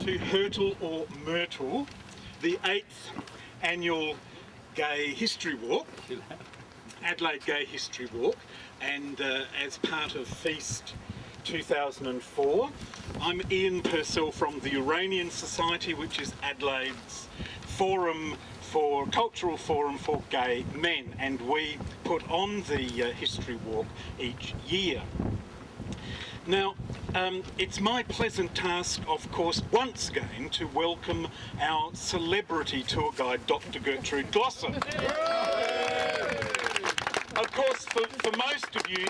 to Hurtle or Myrtle, the 8th annual Gay History Walk, Adelaide Gay History Walk, and as part of Feast 2004. I'm Ian Purcell from the Uranian Society, which is Adelaide's cultural forum for gay men, and we put on the History Walk each year. Now, it's my pleasant task, of course, once again to welcome our celebrity tour guide, Dr Gertrude Glossip. Of course, for most of you,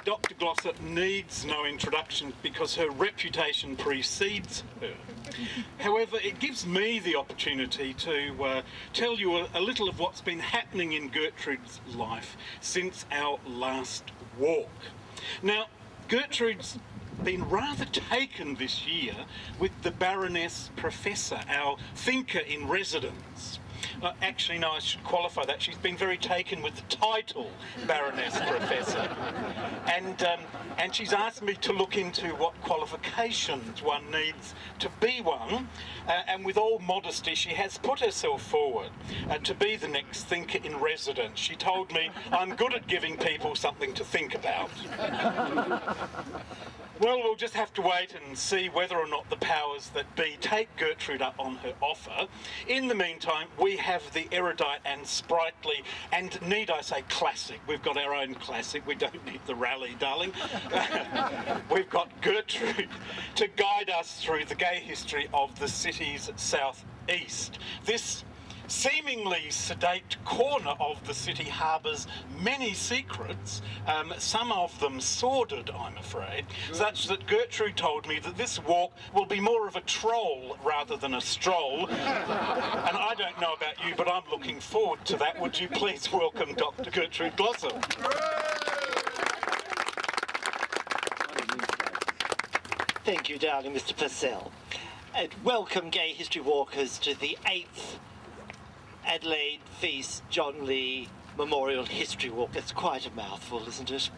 Dr Glossip needs no introduction because her reputation precedes her. However, it gives me the opportunity to tell you a little of what's been happening in Gertrude's life since our last walk. Now, Gertrude's been rather taken this year with the Baroness Professor, our thinker in residence. Actually, no, I should qualify that. She's been very taken with the title Baroness Professor. And she's asked me to look into what qualifications one needs to be one. And with all modesty, she has put herself forward to be the next thinker in residence. She told me I'm good at giving people something to think about. Well, we'll just have to wait and see whether or not the powers that be take Gertrude up on her offer. In the meantime, we have the erudite and sprightly, and need I say classic. We've got our own classic. We don't need the rally, darling. We've got Gertrude to guide us through the gay history of the city's southeast. This seemingly sedate corner of the city harbours many secrets, some of them sordid, I'm afraid, such that Gertrude told me that this walk will be more of a troll rather than a stroll. And I don't know about you, but I'm looking forward to that. Would you please welcome Dr Gertrude Glossip? Thank you, darling Mr. Purcell. And welcome, gay history walkers, to the 8th Adelaide Feast John Lee Memorial History Walk. That's quite a mouthful, isn't it?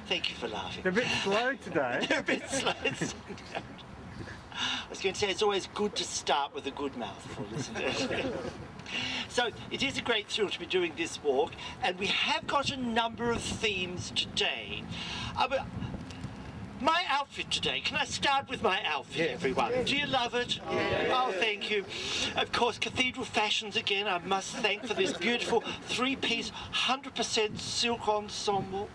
Thank you for laughing. They're a bit slow today. They're a bit slow. I was going to say, it's always good to start with a good mouthful, isn't it? So, it is a great thrill to be doing this walk, and we have got a number of themes today. My outfit today, can I start with my outfit, everyone? Do you love it? Oh, thank you. Of course, Cathedral Fashions again, I must thank for this beautiful 3-piece, 100% silk ensemble.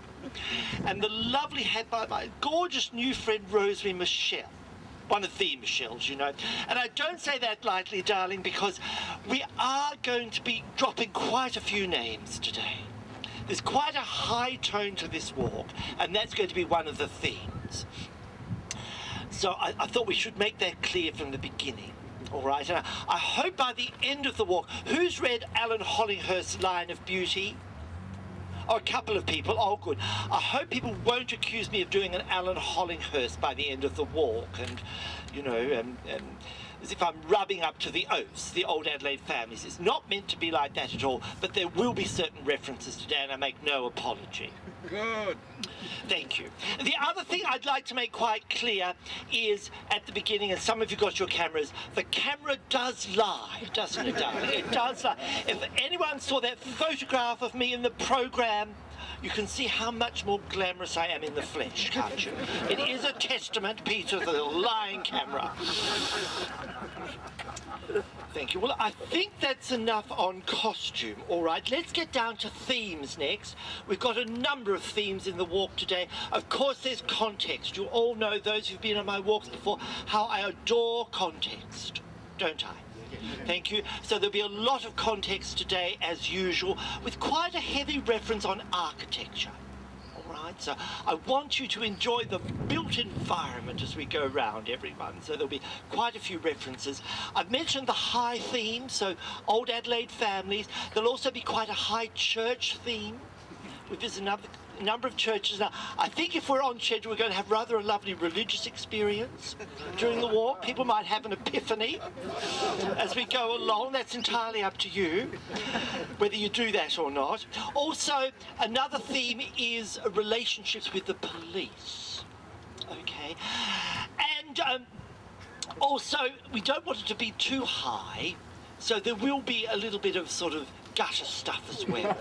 And the lovely hat by my gorgeous new friend, Rosemary Michelle. One of the Michelles, you know. And I don't say that lightly, darling, because we are going to be dropping quite a few names today. There's quite a high tone to this walk, and that's going to be one of the themes. So I thought we should make that clear from the beginning, all right? And I hope by the end of the walk, who's read Alan Hollinghurst's Line of Beauty? Oh, a couple of people. Oh, good. I hope people won't accuse me of doing an Alan Hollinghurst by the end of the walk, and, you know, as if I'm rubbing up to the oaths, the old Adelaide families. It's not meant to be like that at all, but there will be certain references today, and I make no apology. Good. Thank you. The other thing I'd like to make quite clear is, at the beginning, and some of you got your cameras, the camera does lie, doesn't it, darling? It does lie. If anyone saw that photograph of me in the programme, you can see how much more glamorous I am in the flesh, can't you? It is a testament, Peter, to the lying camera. Thank you. Well, I think that's enough on costume. All right, let's get down to themes next. We've got a number of themes in the walk today. Of course, there's context. You all know, those who've been on my walks before, how I adore context, don't I? Thank you. So there'll be a lot of context today, as usual, with quite a heavy reference on architecture. All right, so I want you to enjoy the built environment as we go round, everyone. So there'll be quite a few references. I've mentioned the high theme, so old Adelaide families. There'll also be quite a high church theme. We visit number of churches. Now, I think if we're on schedule, we're going to have rather a lovely religious experience during the walk. People might have an epiphany as we go along. That's entirely up to you, whether you do that or not. Also, another theme is relationships with the police. Okay. And also, we don't want it to be too high, so there will be a little bit of sort of gutter stuff as well.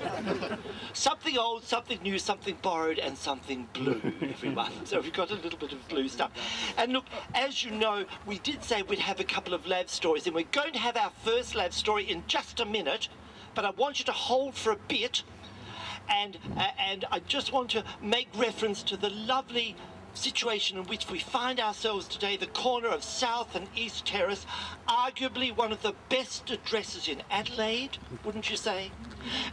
Something old, something new, something borrowed, and something blue, everyone. So we've got a little bit of blue stuff. And look, as you know, we did say we'd have a couple of lab stories, and we're going to have our first lab story in just a minute, but I want you to hold for a bit, and I just want to make reference to the lovely situation in which we find ourselves today, the corner of South and East Terrace, arguably one of the best addresses in Adelaide, wouldn't you say?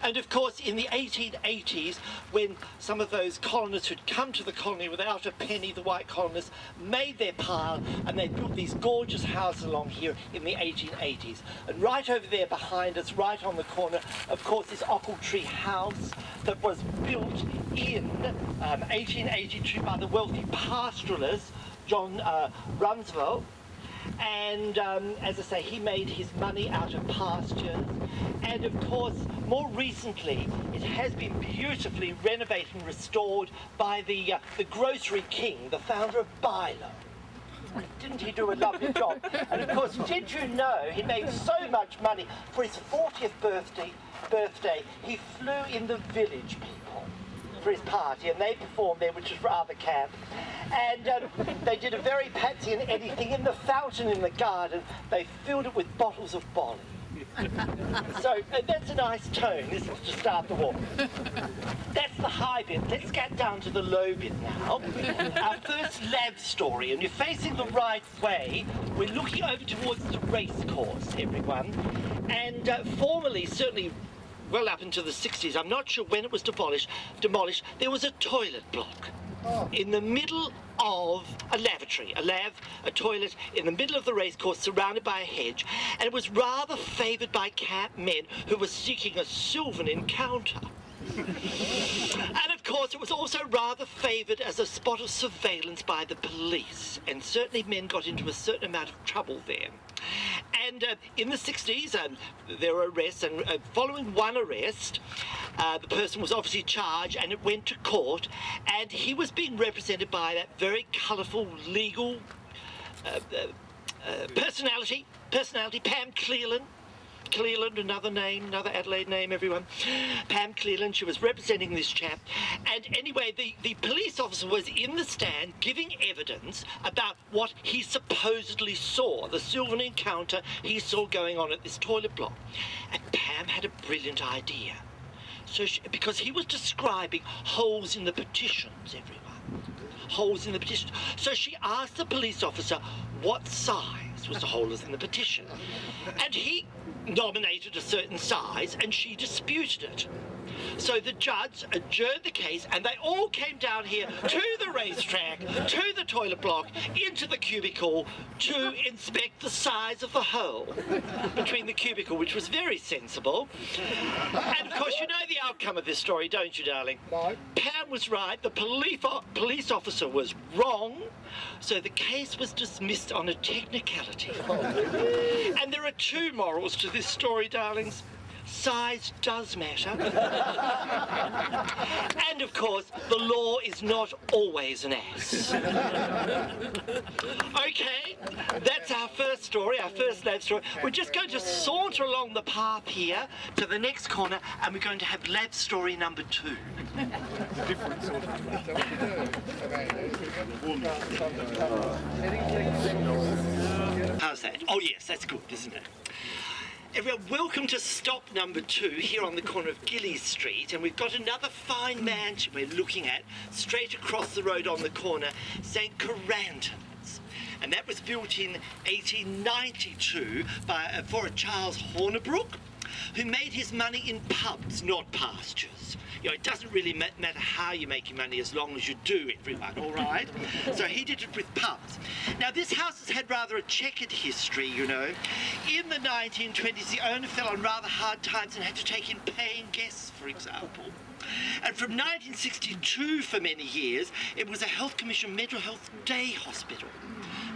And of course, in the 1880s, when some of those colonists who'd come to the colony without a penny, the white colonists, made their pile and they built these gorgeous houses along here in the 1880s. And right over there behind us, right on the corner, of course, is Ochiltree House that was built in 1882 by the wealthy pastoralist John Runsville. And as I say, he made his money out of pastures. And of course, more recently, it has been beautifully renovated and restored by the grocery king, the founder of Bilo. Didn't he do a lovely job? And of course, did you know he made so much money for his 40th birthday, he flew in the village people for his party, and they performed there, which was rather camp. And they did a very Patsy and Eddie thing in the fountain in the garden. They filled it with bottles of bolly. So that's a nice tone, isn't it, to start the walk? That's the high bit. Let's get down to the low bit now. Our first lab story, and you're facing the right way. We're looking over towards the race course, everyone. And formerly, certainly well up into the 60s, I'm not sure when it was demolished, there was a toilet block in the middle of a lavatory, a toilet in the middle of the racecourse surrounded by a hedge, and it was rather favoured by camp men who were seeking a sylvan encounter. And of course, it was also rather favoured as a spot of surveillance by the police, and certainly men got into a certain amount of trouble there. And in the 60s, there were arrests, and following one arrest, the person was obviously charged, and it went to court, and he was being represented by that very colourful legal personality, Pam Cleland, another name, another Adelaide name, everyone. Pam Cleland, she was representing this chap. And anyway, the police officer was in the stand giving evidence about what he supposedly saw, the sylvan encounter he saw going on at this toilet block. And Pam had a brilliant idea. So because he was describing holes in the petitions, everyone. Holes in the petitions. So she asked the police officer what size was the holes in the petition. And he nominated a certain size, and she disputed it. So the judge adjourned the case, and they all came down here to the racetrack, to the toilet block, into the cubicle to inspect the size of the hole between the cubicle, which was very sensible. And of course, you know the outcome of this story, don't you, darling? No. Pam was right, the police officer was wrong, so the case was dismissed on a technicality. And there are two morals to this story, darlings. Size does matter. And of course, the law is not always an ass. Okay, that's our first story, our first lab story. We're just going to saunter along the path here to the next corner, and we're going to have lab story number 2. How's that? Oh yes, that's good, isn't it? Everyone, welcome to stop number 2 here on the corner of Gillies Street, and we've got another fine mansion we're looking at straight across the road on the corner, St Carantons. And that was built in 1892 for a Charles Hornibrook, who made his money in pubs, not pastures. You know, it doesn't really matter how you make your money as long as you do, everyone, all right? So he did it with pubs. Now, this house has had rather a checkered history, you know. In the 1920s, the owner fell on rather hard times and had to take in paying guests, for example. And from 1962 for many years, it was a Health Commission mental health day hospital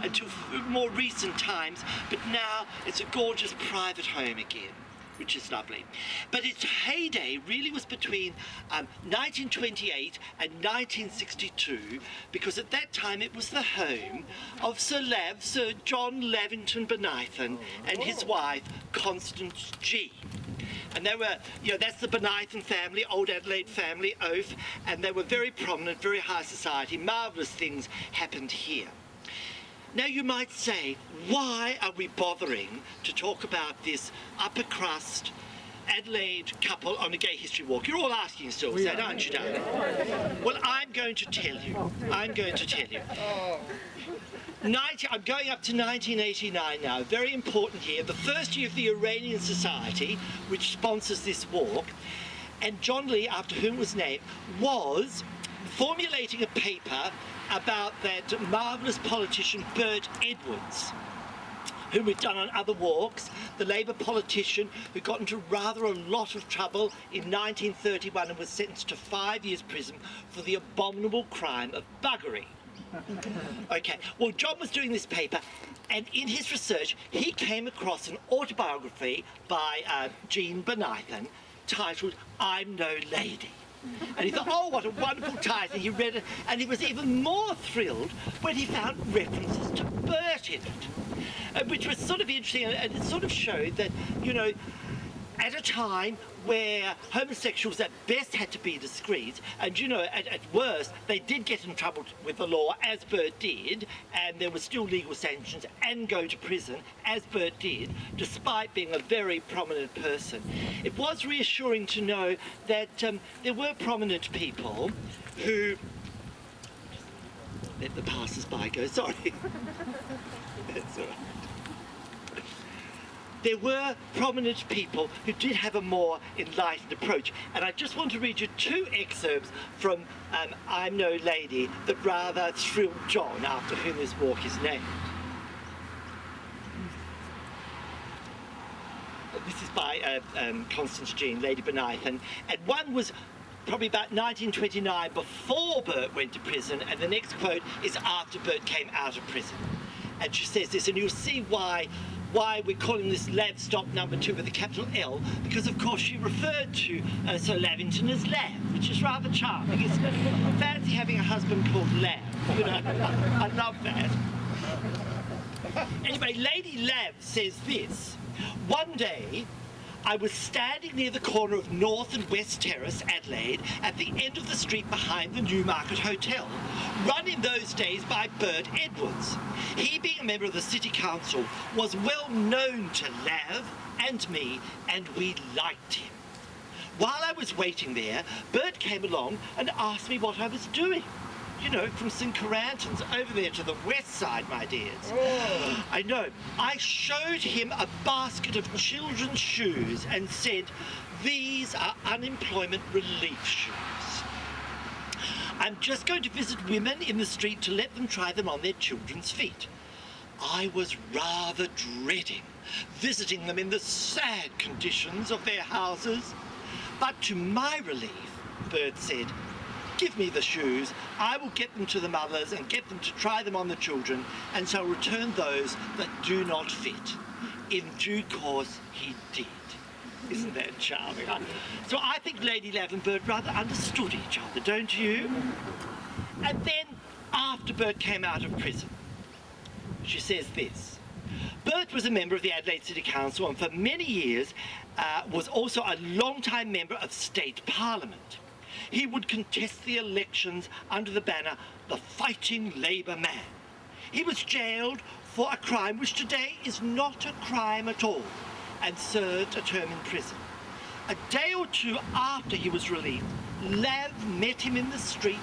until more recent times, but now it's a gorgeous private home again, which is lovely. But its heyday really was between 1928 and 1962, because at that time it was the home of Sir John Lavington Bonython and his wife, Constance G. And they were, that's the Bonython family, old Adelaide family, oath, and they were very prominent, very high society. Marvellous things happened here. Now you might say, why are we bothering to talk about this upper crust Adelaide couple on a gay history walk? You're all asking yourselves that, aren't you, darling? Well, I'm going to tell you. I'm going up to 1989 now, a very important year, the first year of the Uranian Society, which sponsors this walk, and John Lee, after whom it was named, was formulating a paper about that marvellous politician Bert Edwards, whom we've done on other walks, the Labour politician who got into rather a lot of trouble in 1931 and was sentenced to 5 years prison for the abominable crime of buggery. Okay, well, John was doing this paper, and in his research he came across an autobiography by Jean Bonython titled I'm No Lady. And he thought, oh, what a wonderful title. He read it, and he was even more thrilled when he found references to Bert in it, which was sort of interesting, and it sort of showed that, at a time where homosexuals at best had to be discreet, and at worst they did get in trouble with the law, as Bert did, and there were still legal sanctions and go to prison, as Bert did, despite being a very prominent person. It was reassuring to know that there were prominent people who... Let the passers-by go, sorry. That's all right. There were prominent people who did have a more enlightened approach. And I just want to read you two excerpts from I'm No Lady that rather thrilled John, after whom this walk is named. This is by Constance Jean, Lady Bonython, and one was probably about 1929, before Bert went to prison, and the next quote is after Bert came out of prison. And she says this, and you'll see why we're calling this Lav Stop number 2 with a capital L, because of course she referred to Sir Lavington as Lav, which is rather charming, isn't it? Fancy having a husband called Lav, I love that. Anyway, Lady Lav says this, one day I was standing near the corner of North and West Terrace, Adelaide, at the end of the street behind the Newmarket Hotel, run in those days by Bert Edwards. He, being a member of the City Council, was well known to Lav and me, and we liked him. While I was waiting there, Bert came along and asked me what I was doing. From St. Carantons over there to the west side, my dears. Oh. I know. I showed him a basket of children's shoes and said, these are unemployment relief shoes. I'm just going to visit women in the street to let them try them on their children's feet. I was rather dreading visiting them in the sad conditions of their houses. But to my relief, Bert said, give me the shoes, I will get them to the mothers and get them to try them on the children, and shall return those that do not fit. In due course he did. Isn't that charming? So I think Lady Lav and Bert rather understood each other, don't you? And then, after Bert came out of prison, she says this. Bert was a member of the Adelaide City Council, and for many years was also a long-time member of State Parliament. He would contest the elections under the banner, the Fighting Labour Man. He was jailed for a crime which today is not a crime at all, and served a term in prison. A day or two after he was released, Lav met him in the street,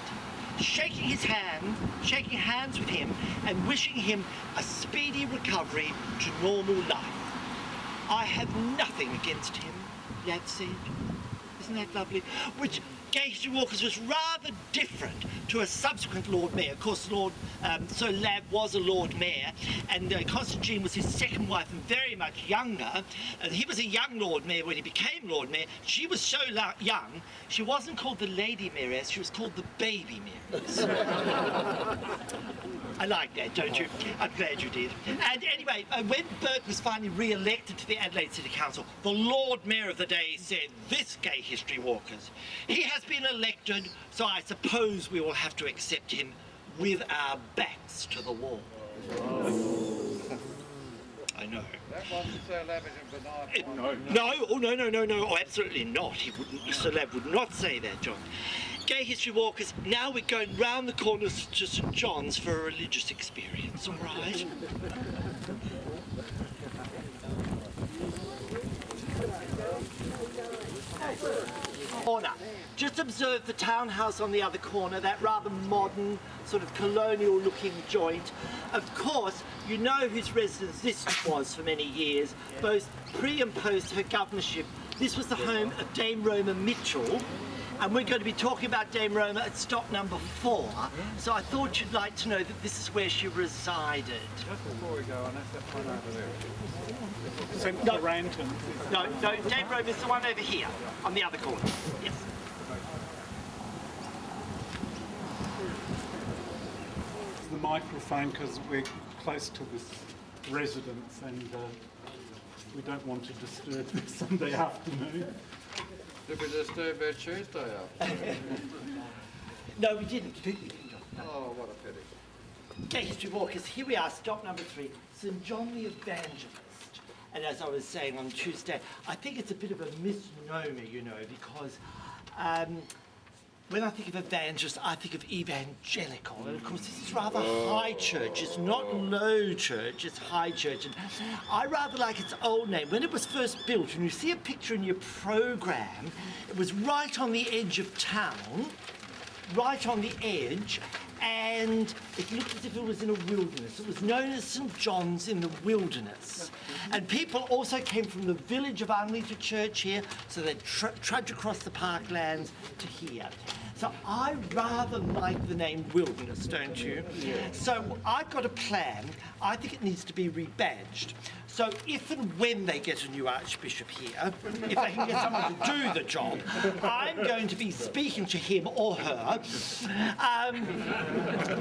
shaking hands with him, and wishing him a speedy recovery to normal life. I have nothing against him, Lav said. Isn't that lovely? Which Gay History Walkers was rather different to a subsequent Lord Mayor. Of course, Sir Lav was a Lord Mayor, and Constantine was his second wife and very much younger. And he was a young Lord Mayor when he became Lord Mayor. She was so young, she wasn't called the Lady Mayoress, she was called the Baby Mayoress. I like that, don't you? I'm glad you did. And anyway, when Burke was finally re-elected to the Adelaide City Council, the Lord Mayor of the day said, "This Gay History Walkers, he has been elected, so I suppose we will have to accept him with our backs to the wall." I know. That wasn't so lavish and benign. No, oh, absolutely not. He wouldn't, Sir Lav would not say that, John. Gay History Walkers, now we're going round the corner to St John's for a religious experience, all right? Corner. Just observe the townhouse on the other corner, that rather modern, sort of colonial-looking joint. Of course, you know whose residence this was for many years, both pre and post her governorship. This was the home of Dame Roma Mitchell, and we're going to be talking about Dame Roma at stop number 4. So I thought you'd like to know that this is where she resided. Just before we go on, that's that one over there. St No. Ranton. No, Dame Roma is the one over here, on the other corner. Yes. The microphone, because we're close to this residence and we don't want to disturb this Sunday afternoon. Did we disturb our Tuesday afternoon? No, we didn't. Oh, what a pity. Gay History Walkers, here we are, stop number 3, St John the Evangelist. And as I was saying on Tuesday, I think it's a bit of a misnomer, you know, because when I think of evangelist, I think of evangelical. And of course, this is rather high church. It's not low church, it's high church. And I rather like its old name. When it was first built, and you see a picture in your program, it was right on the edge of town, right on the edge, and it looked as if it was in a wilderness. It was known as St John's in the Wilderness. And people also came from the village of Unley to church here, so they'd trudge across the parklands to here. So I rather like the name Wilderness, don't you? Yes. So I've got a plan. I think it needs to be rebadged. So if and when they get a new archbishop here, if they can get someone to do the job, I'm going to be speaking to him or her.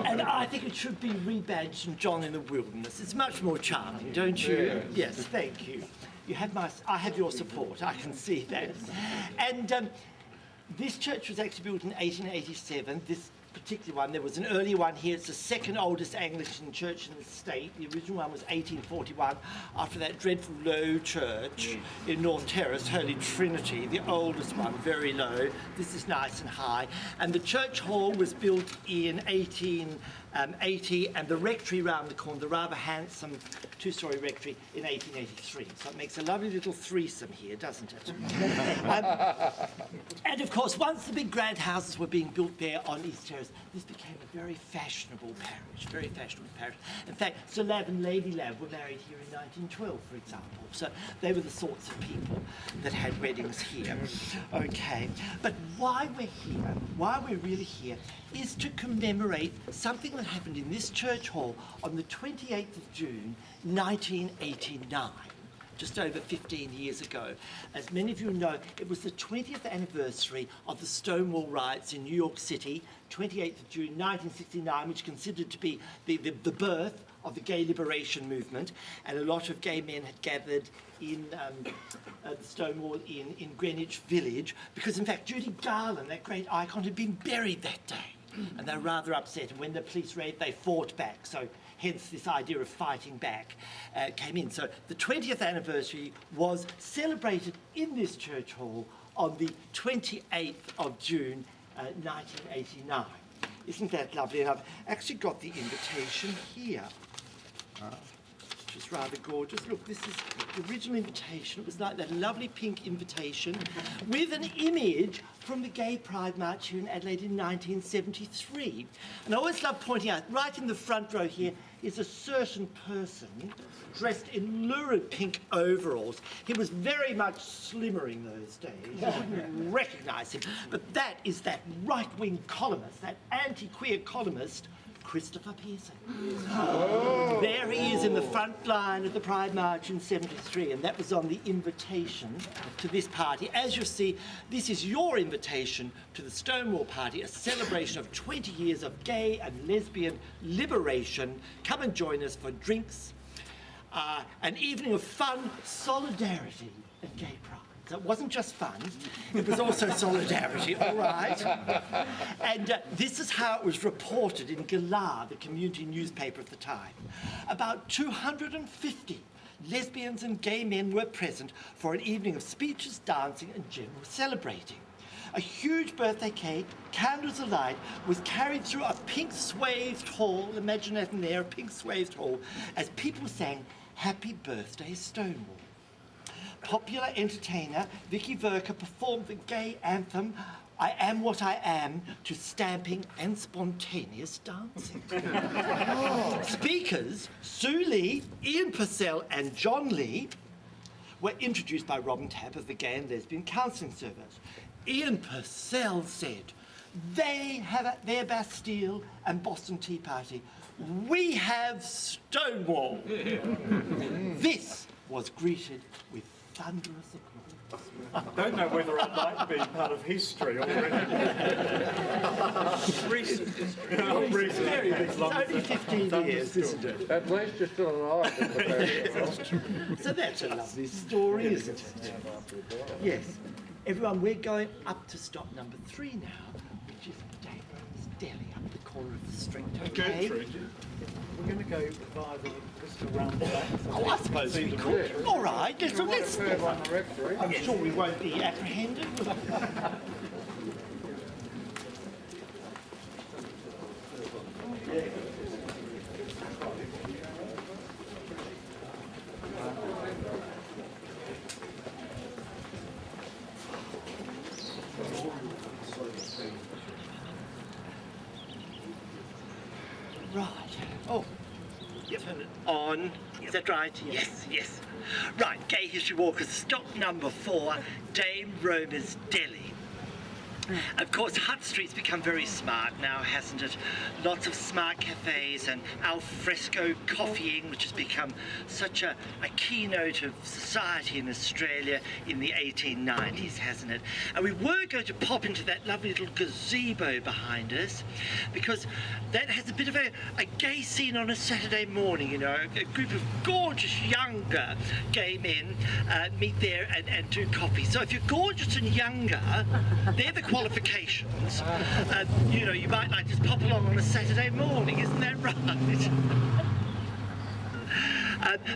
And I think it should be rebadged St John in the Wilderness. It's much more charming, don't you? Yes, thank you. You have I have your support, I can see that. And this church was actually built in 1887. This particular one, there was an earlier one here. It's the second oldest Anglican church in the state. The original one was 1841, after that dreadful low church in North Terrace, Holy Trinity, the oldest one, very low. This is nice and high. And the church hall was built in 1880, and the rectory round the corner, the rather handsome two-storey rectory, in 1883. So it makes a lovely little threesome here, doesn't it? And of course, once the big grand houses were being built there on East Terrace, this became a very fashionable parish, very fashionable parish. In fact, Sir Lav and Lady Lav were married here in 1912, for example. So they were the sorts of people that had weddings here. Okay, but why we're here, why we're really here, is to commemorate something that happened in this church hall on the 28th of June, 1989. Just over 15 years ago. As many of you know, it was the 20th anniversary of the Stonewall riots in New York City, 28th of June 1969, which is considered to be the birth of the gay liberation movement, and a lot of gay men had gathered in the Stonewall in Greenwich Village, because in fact Judy Garland, that great icon, had been buried that day. And they were rather upset, and when the police raided, they fought back. So hence this idea of fighting back came in. So the 20th anniversary was celebrated in this church hall on the 28th of June, 1989. Isn't that lovely? And I've actually got the invitation here. which was rather gorgeous. Look, this is the original invitation. It was like that lovely pink invitation with an image from the Gay Pride March here in Adelaide in 1973. And I always love pointing out, right in the front row here is a certain person dressed in lurid pink overalls. He was very much slimmer in those days. You wouldn't recognise him. But that is that right-wing columnist, that anti-queer columnist, Christopher Pearson. Oh. There he is in the front line of the Pride March in 73, and that was on the invitation to this party. As you see, this is your invitation to the Stonewall Party, a celebration of 20 years of gay and lesbian liberation. Come and join us for drinks, an evening of fun, solidarity, and gay pride. So it wasn't just fun, it was also solidarity, all right? And this is how it was reported in Galah, the community newspaper at the time. About 250 lesbians and gay men were present for an evening of speeches, dancing, and general celebrating. A huge birthday cake, candles alight, was carried through a pink swathed hall, imagine that in there, a pink swathed hall, as people sang Happy Birthday Stonewall. Popular entertainer Vicky Verka performed the gay anthem I Am What I Am to stamping and spontaneous dancing. Speakers Sue Lee, Ian Purcell and John Lee were introduced by Robin Tabb of the Gay and Lesbian Counselling Service. Ian Purcell said, they have their Bastille and Boston Tea Party. We have Stonewall. This was greeted with thunderous applause. I don't know whether it might be part of history already. Recent history. Recent. Very recent. It's only 15 years, isn't it? At least you're still alive. So that's a lovely story, isn't it? Yes. Everyone, we're going up to stop number 3 now, which is Damon's Deli up the corner of the street. Okay? Gertrude, we're going to go via just around the back. Oh, I suppose we could. All right, let's On the rectory. I'm sure we won't be apprehended. Right. Oh. Turn it on. Is that right? Yes, yes. Right, Gay History Walk is stop number 4, Dame Roma's Deli. Of course, Hutt Street's become very smart now, hasn't it? Lots of smart cafes and al fresco coffeeing, which has become such a keynote of society in Australia in the 1890s, hasn't it? And we were going to pop into that lovely little gazebo behind us, because that has a bit of a gay scene on a Saturday morning, you know. A group of gorgeous younger gay men meet there and do coffee. So if you're gorgeous and younger, they're the qualifications. You know, you might like just pop along on a Saturday morning, isn't that right?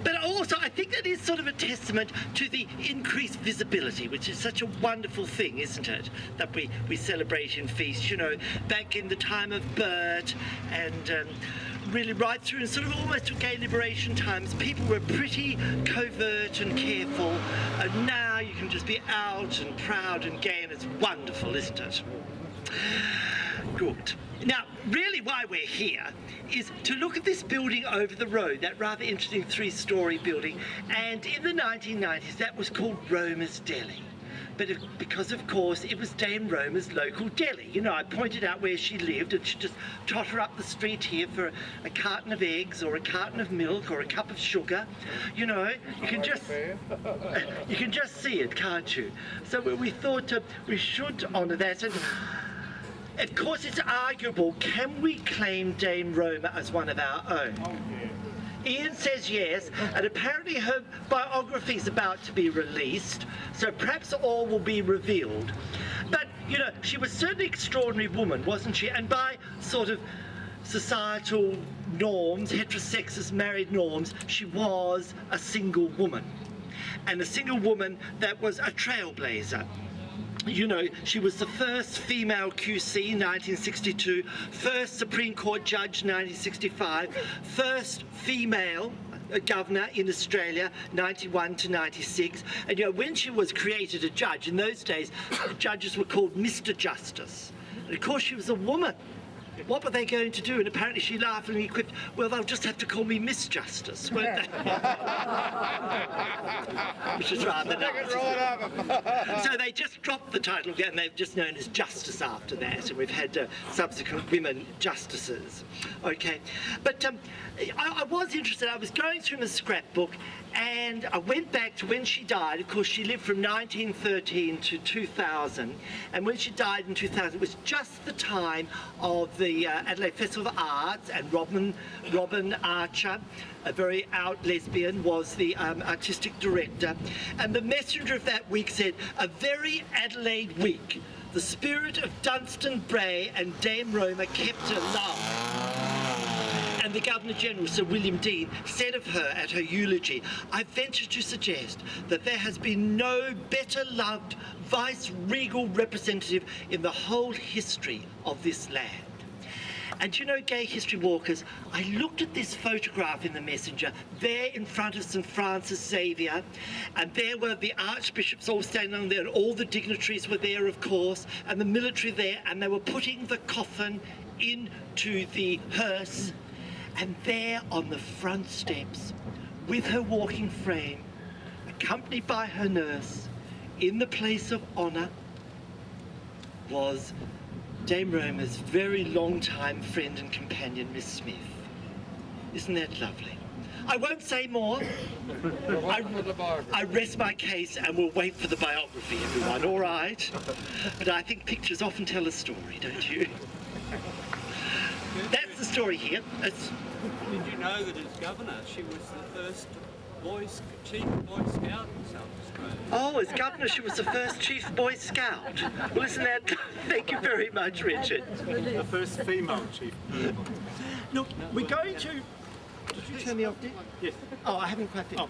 But also, I think that is sort of a testament to the increased visibility, which is such a wonderful thing, isn't it? That we celebrate and feast, you know, back in the time of Bert and really right through and sort of almost to gay liberation times, people were pretty covert and careful, and now you can just be out and proud and gay, and it's wonderful, isn't it? Good. Now, really why we're here is to look at this building over the road, that rather interesting 3-storey building, and in the 1990s that was called Roma's Deli. But because, of course, it was Dame Roma's local deli. You know, I pointed out where she lived, and she'd just totter up the street here for a carton of eggs or a carton of milk or a cup of sugar. You know, you can just see it, can't you? So we thought we should honour that. And of course, it's arguable, can we claim Dame Roma as one of our own? Ian says yes, and apparently her biography is about to be released, so perhaps all will be revealed. But, you know, she was certainly an extraordinary woman, wasn't she? And by sort of societal norms, heterosexist married norms, she was a single woman. And a single woman that was a trailblazer. You know, she was the first female QC, 1962, first Supreme Court judge, 1965, first female, governor in Australia, 91 to 96. And you know, when she was created a judge, in those days, judges were called Mr. Justice. And of course, she was a woman. What were they going to do? And apparently she laughingly quipped, well, they'll just have to call me Miss Justice, won't they? Which is rather nice. So they just dropped the title and they've just known as Justice after that, and we've had subsequent women justices. Okay, but I was interested. I was going through the scrapbook and I went back to when she died. Of course, she lived from 1913 to 2000, and when she died in 2000, it was just the time of the Adelaide Festival of Arts, and Robin Archer, a very out lesbian, was the artistic director. And the messenger of that week said, "A very Adelaide week. The spirit of Dunstan Bray and Dame Roma kept her alive." And the Governor-General, Sir William Dean, said of her at her eulogy, "I venture to suggest that there has been no better loved vice-regal representative in the whole history of this land." And you know, gay history walkers, I looked at this photograph in the messenger, there in front of St Francis Xavier, and there were the archbishops all standing on there, and all the dignitaries were there, of course, and the military there, and they were putting the coffin into the hearse. And there on the front steps, with her walking frame, accompanied by her nurse, in the place of honour, was Dame Roma's very long-time friend and companion, Miss Smith. Isn't that lovely? I won't say more. I rest my case and we'll wait for the biography, everyone, all right? But I think pictures often tell a story, don't you? That's the story here. Did you know that as governor, she was the first chief Boy Scout in South Australia? Oh, as governor, she was the first chief Boy Scout. Well, isn't that... Thank you very much, Richard. The first female chief. Look, we're going to... Did you turn me off, Dick? Yes. Oh, I haven't quite finished.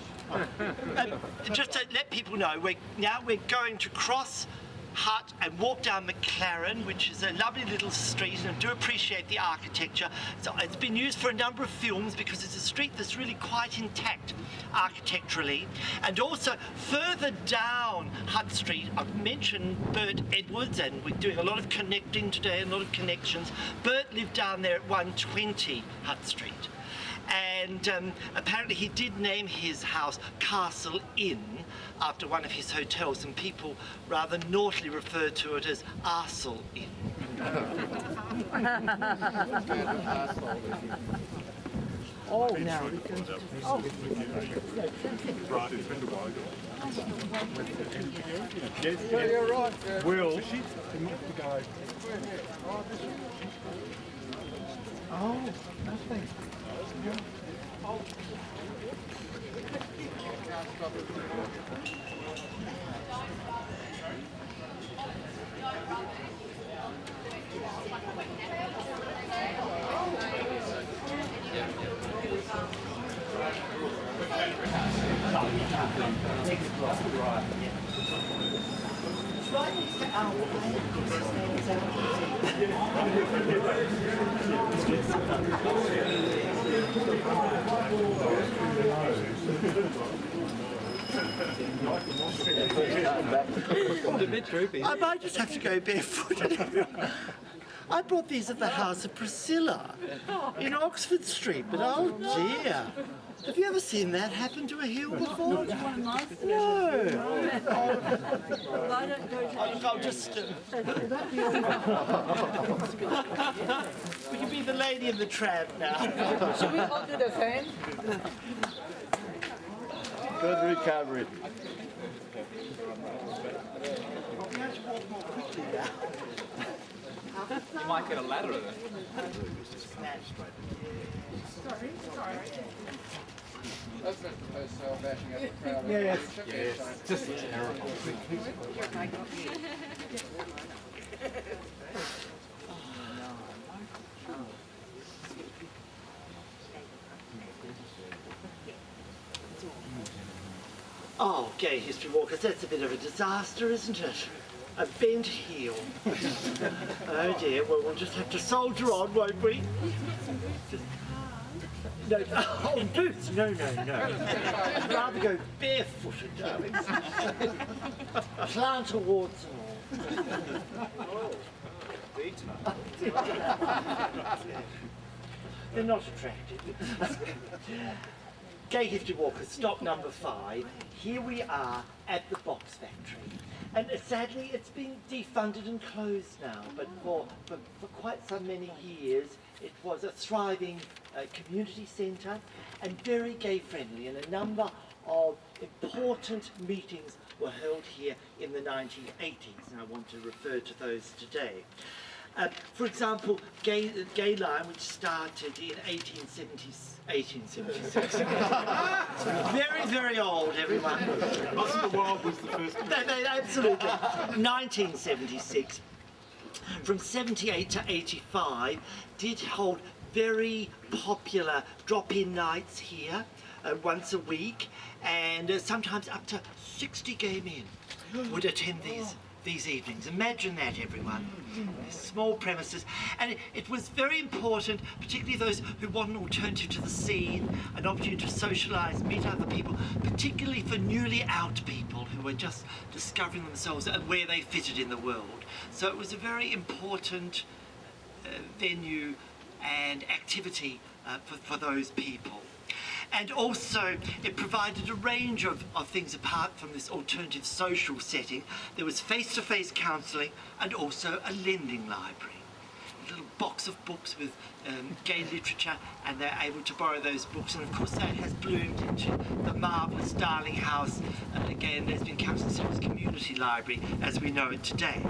Just to let people know, we're going to cross Hut and walk down McLaren, which is a lovely little street, and I do appreciate the architecture. So it's been used for a number of films because it's a street that's really quite intact architecturally. And also further down Hut Street, I've mentioned Bert Edwards, and we're doing a lot of connecting today, a lot of connections. Bert lived down there at 120 Hut Street. And apparently he did name his house Castle Inn after one of his hotels, and people rather naughtily referred to it as Arsel Inn. Oh, now we can... Oh. Yeah, you're right. Yeah. Will. Oh, nothing. Oh. I might just have to go barefoot. I brought these at the house of Priscilla in Oxford Street, but oh dear. Have you ever seen that happen to a heel before? No. I'll just... We can be the lady in the tram now. Should we hold it a fan? Good recovery. You might get a ladder of it. Sorry. That's Mr. Purcell bashing up the crowd. Yes. Yes. Just terrible. Oh, gay history walkers, that's a bit of a disaster, isn't it? A bent heel. Oh dear, well we'll just have to soldier on, won't we? No, oh, boots? No. I'd rather go barefooted, darlings. Plant awards and all. They're not attractive. Gay History Walk, stop number 5. Here we are at the box factory. And sadly, it's been defunded and closed now, but for quite so many years, it was a thriving community centre and very gay friendly, and a number of important meetings were held here in the 1980s, and I want to refer to those today. For example, Gay Line, which started in 1876. Very, very old, everyone. Oscar Wilde was the first one. Absolutely. 1976. From 78 to 85, did hold very popular drop-in nights here, once a week, and sometimes up to 60 gay men would attend these evenings. Imagine that, everyone. Small premises, and it was very important, particularly those who want an alternative to the scene, an opportunity to socialise, meet other people, particularly for newly out people who were just discovering themselves and where they fitted in the world. So it was a very important venue and activity for those people. And also, it provided a range of things apart from this alternative social setting. There was face-to-face counselling and also a lending library. A little box of books with gay literature, and they're able to borrow those books. And of course, that has bloomed into the marvellous Darling House, Gay and Lesbian Counselling Service Community Library as we know it today.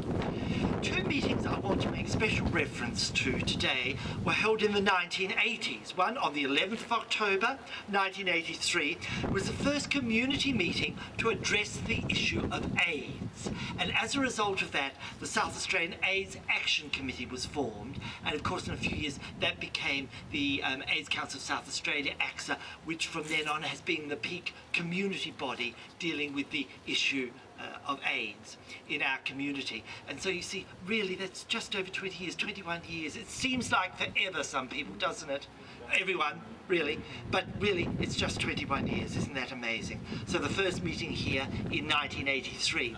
2 meetings I want to make special reference to today were held in the 1980s. One on the 11th of October 1983 was the first community meeting to address the issue of AIDS. And as a result of that, the South Australian AIDS Action Committee was formed, and of course in a few years that became the AIDS Council of South Australia, ACSA, which from then on has been the peak community body dealing with the issue of AIDS in our community. And so you see, really that's just over 20 years, 21 years. It seems like forever, some people, doesn't it? Everyone, really. But really, it's just 21 years. Isn't that amazing? So the first meeting here in 1983.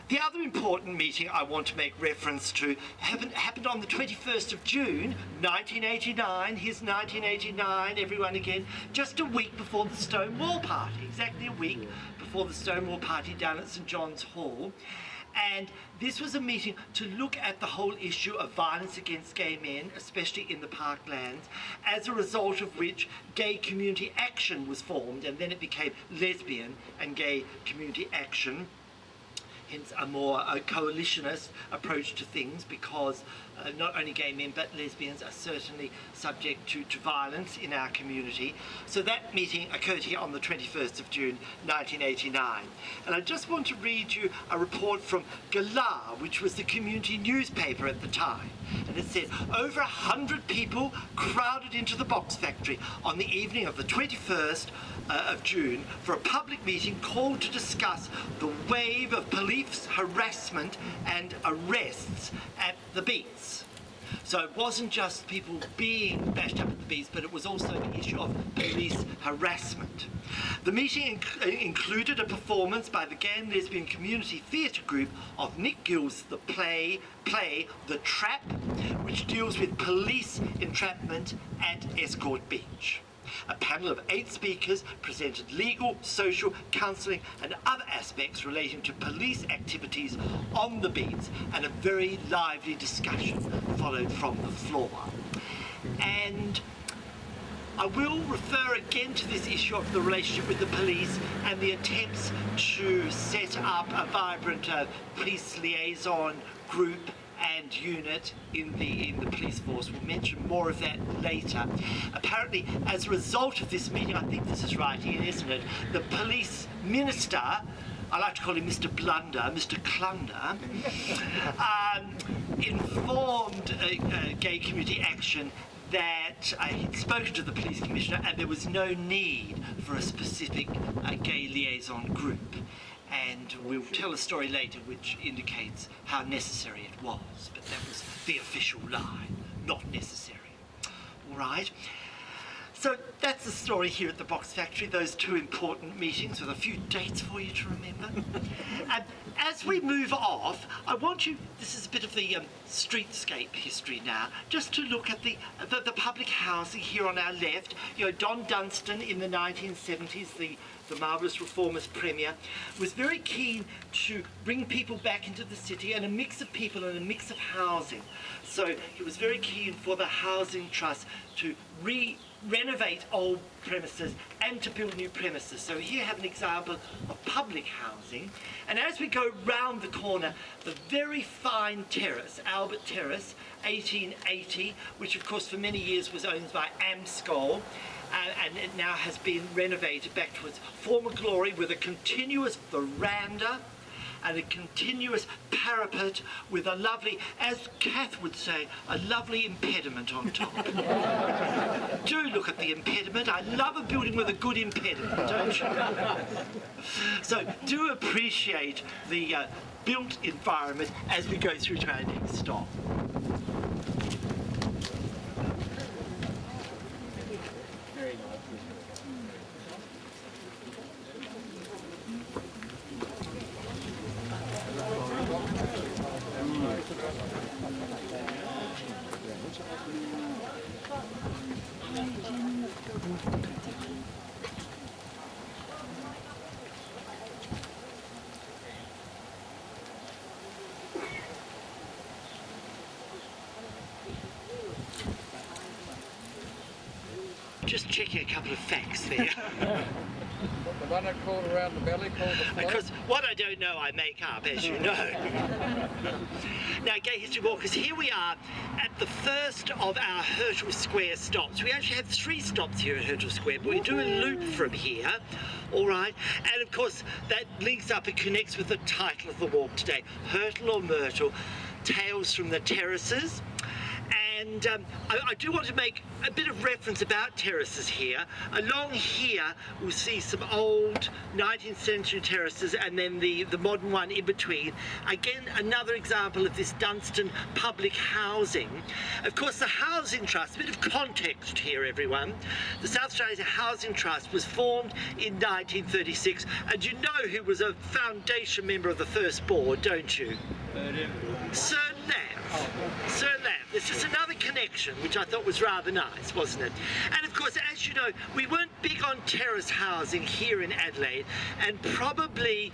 The other important meeting I want to make reference to happened on the 21st of June 1989. Here's 1989, everyone again, just a week before the Stonewall Party, exactly a week before the Stonewall Party down at St John's Hall. And this was a meeting to look at the whole issue of violence against gay men, especially in the parklands, as a result of which Gay Community Action was formed, and then it became Lesbian and Gay Community Action. Hence a more coalitionist approach to things, because not only gay men but lesbians are certainly subject to violence in our community. So that meeting occurred here on the 21st of June 1989. And I just want to read you a report from Galah, which was the community newspaper at the time. And it said, over 100 people crowded into the box factory on the evening of the 21st of June for a public meeting called to discuss the wave of police harassment and arrests at the beats. So it wasn't just people being bashed up at the beats, but it was also the issue of police harassment. The meeting included a performance by the Gay and Lesbian Community Theatre Group of Nick Gill's play The Trap, which deals with police entrapment at Escort Beach. A panel of 8 speakers presented legal, social, counselling and other aspects relating to police activities on the beats, and a very lively discussion followed from the floor. And I will refer again to this issue of the relationship with the police and the attempts to set up a vibrant police liaison group and unit in the police force. We'll mention more of that later. Apparently, as a result of this meeting, I think this is right, Ian, isn't it? The police minister, I like to call him Mr. Blunder, Mr. Clunder, informed Gay Community Action that he'd spoken to the police commissioner and there was no need for a specific gay liaison group. And we'll tell a story later which indicates how necessary it was, but that was the official line, not necessary. All right. So that's the story here at the Box Factory, those two important meetings with a few dates for you to remember. And as we move off, I want you, this is a bit of the streetscape history now, just to look at the public housing here on our left. You know, Don Dunstan in the 1970s, the marvellous reformist premier, was very keen to bring people back into the city and a mix of people and a mix of housing. So he was very keen for the Housing Trust to renovate old premises and to build new premises. So here you have an example of public housing. And as we go round the corner, the very fine terrace, Albert Terrace, 1880, which of course for many years was owned by Amscol, and it now has been renovated back to its former glory with a continuous veranda and a continuous parapet with a lovely, as Kath would say, a lovely impediment on top. Do look at the impediment. I love a building with a good impediment, don't you? So do appreciate the built environment as we go through to our next stop. Just checking a couple of facts there. The one I called around the belly called the float. Because what I don't know, I make up, as you know. Now, Gay History Walkers, here we are at the first of our Hurtle Square stops. We actually have 3 stops here at Hurtle Square, but we do a loop from here, all right? And of course, that links up and connects with the title of the walk today, Hurtle or Myrtle, Tales from the Terraces. And I do want to make a bit of reference about terraces here. Along here, we'll see some old 19th century terraces and then the modern one in between. Again, another example of this Dunstan public housing. Of course, the Housing Trust, a bit of context here, everyone. The South Australia Housing Trust was formed in 1936, and you know who was a foundation member of the first board, don't you? Sir Lamb. Sir Lamb. This is another connection, which I thought was rather nice, wasn't it? And of course, as you know, we weren't big on terrace housing here in Adelaide, and probably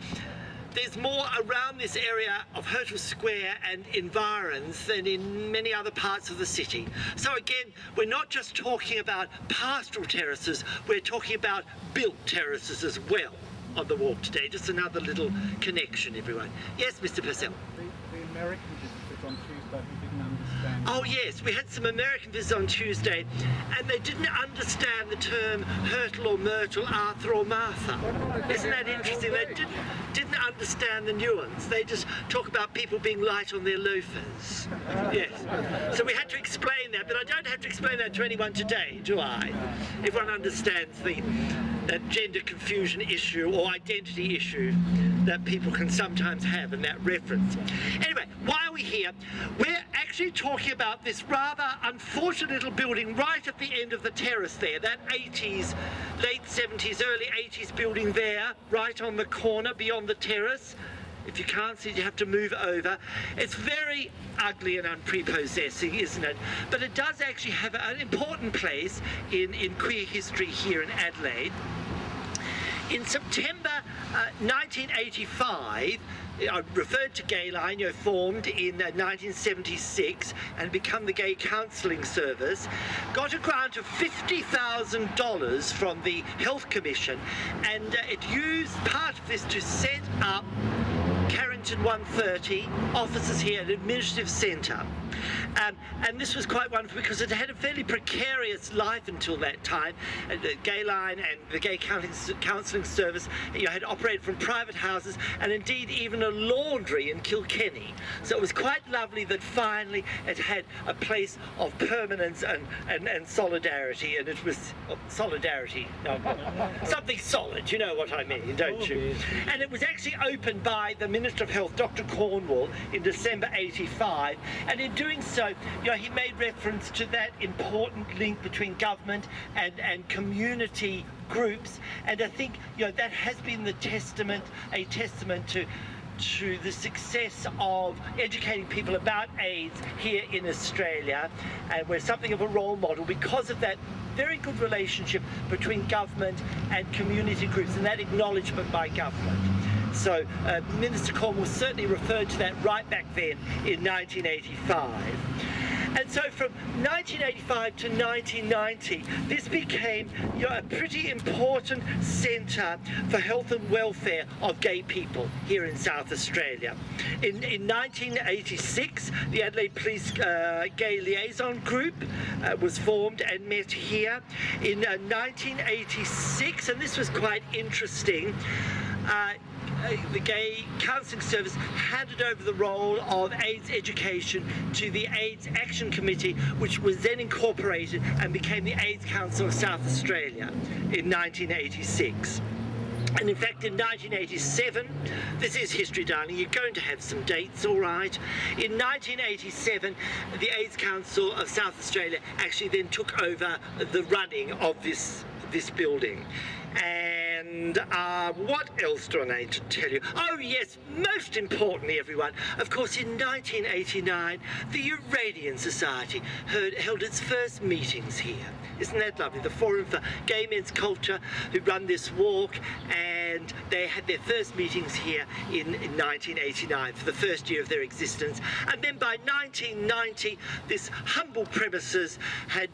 there's more around this area of Hurtle Square and environs than in many other parts of the city. So again, we're not just talking about pastoral terraces, we're talking about built terraces as well on the walk today. Just another little connection, everyone. Yes, Mr. Purcell? The American visitors on Tuesday who didn't understand. Oh yes, we had some American visitors on Tuesday, and they didn't understand the term Hurtle or Myrtle, Arthur or Martha. Isn't that interesting? They didn't understand the nuance. They just talk about people being light on their loafers. Yes. So we had to explain that, but I don't have to explain that to anyone today, do I? Everyone understands that gender confusion issue or identity issue that people can sometimes have in that reference. Anyway, why are we here? We're actually talking about this rather unfortunate little building right at the end of the terrace there, that 80s, late 70s, early 80s building there, right on the corner beyond the terrace. If you can't see it, you have to move over. It's very ugly and unprepossessing, isn't it? But it does actually have an important place in queer history here in Adelaide. In September 1985, I referred to Gayline, formed in 1976 and become the Gay Counselling Service, got a grant of $50,000 from the Health Commission, and it used part of this to set up Carrington 130 offices here, an administrative centre. And this was quite wonderful because it had a fairly precarious life until that time. The Gayline and the Gay Counselling Service had operated from private houses and indeed even a laundry in Kilkenny. So it was quite lovely that finally it had a place of permanence and solidarity, and it was solidarity, no, something solid, you know what I mean, don't you? And it was actually opened by the Minister of Health Health, Dr Cornwall, in December 85, and in doing so, he made reference to that important link between government and community groups, and I think that has been a testament to the success of educating people about AIDS here in Australia, and we're something of a role model because of that very good relationship between government and community groups and that acknowledgement by government. So Minister Cornwall certainly referred to that right back then in 1985. And so from 1985 to 1990, this became a pretty important centre for health and welfare of gay people here in South Australia. In 1986, the Adelaide Police Gay Liaison Group was formed and met here. In 1986, and this was quite interesting, the Gay Counselling Service handed over the role of AIDS education to the AIDS Action Committee, which was then incorporated and became the AIDS Council of South Australia in 1986. And in fact, in 1987, this is history, darling, you're going to have some dates, all right? In 1987, the AIDS Council of South Australia actually then took over the running of this building. And what else do I need to tell you? Oh yes, most importantly, everyone, of course, in 1989, the Uranian Society held its first meetings here. Isn't that lovely? The Forum for Gay Men's Culture, who run this walk, and they had their first meetings here in 1989 for the first year of their existence. And then by 1990, this humble premises had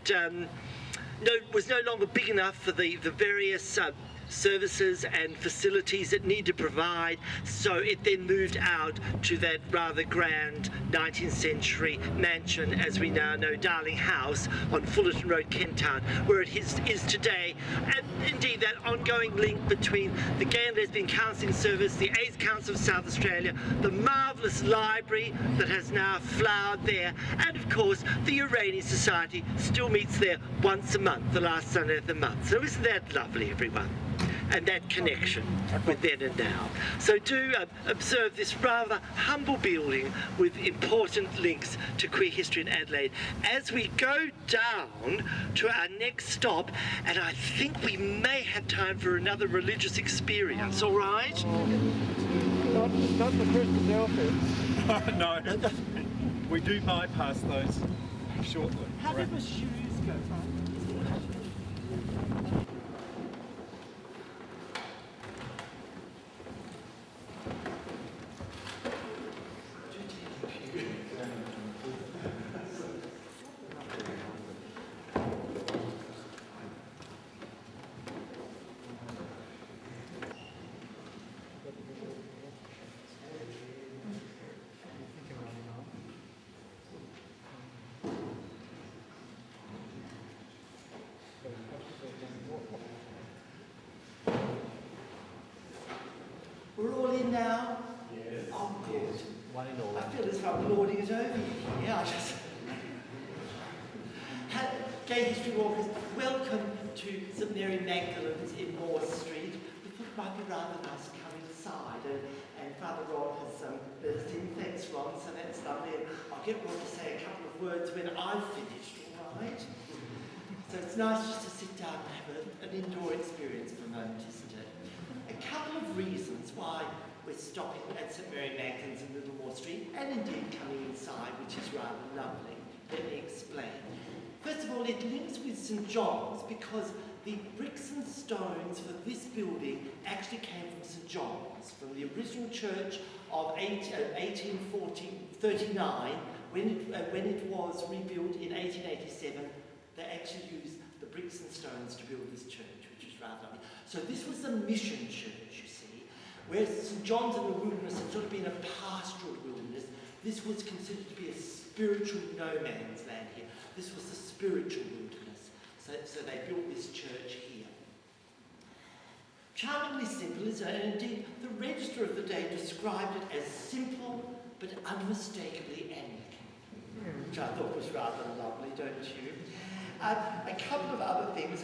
was no longer big enough for the various services and facilities it needed to provide, so it then moved out to that rather grand 19th century mansion, as we now know, Darling House on Fullerton Road, Kent Town, where it is today. And indeed that ongoing link between the Gay and Lesbian Counselling Service, the AIDS Council of South Australia, the marvellous library that has now flowered there, and of course the Uranian Society still meets there once a month, the last Sunday of the month. So isn't that lovely, everyone? And that connection with then and now. So do observe this rather humble building with important links to queer history in Adelaide as we go down to our next stop, and I think we may have time for another religious experience, all right? Not the Christmas outfits. No, we do bypass those shortly. How did the shoes go? We're all in now? Yes. Oh, good. One in all. I feel as if I'm lording it over here. Yeah, Gay History Walkers, welcome to St Mary Magdalene's in Moore Street. We thought it might be rather nice to come inside, and Father Ron has some thing. Thanks, Ron, so that's lovely. And I'll get Ron to say a couple of words when I've finished, all right? So it's nice just to sit down and have an indoor experience for a moment, isn't it? A couple of reasons why we're stopping at St Mary Magdalene's in Littlemore Street, and indeed coming inside, which is rather lovely. Let me explain. First of all, it links with St John's because the bricks and stones for this building actually came from St John's, from the original church of 1839, when it was rebuilt in 1887. They actually used the bricks and stones to build this church, which is rather lovely. So this was a mission church, you see, whereas St John's in the wilderness had sort of been a pastoral wilderness. This was considered to be a spiritual no man's land here. This was the spiritual wilderness. So they built this church here. Charmingly simple, isn't it? And indeed, the Register of the day described it as simple but unmistakably Anglican, which I thought was rather lovely, don't you? A couple of other things.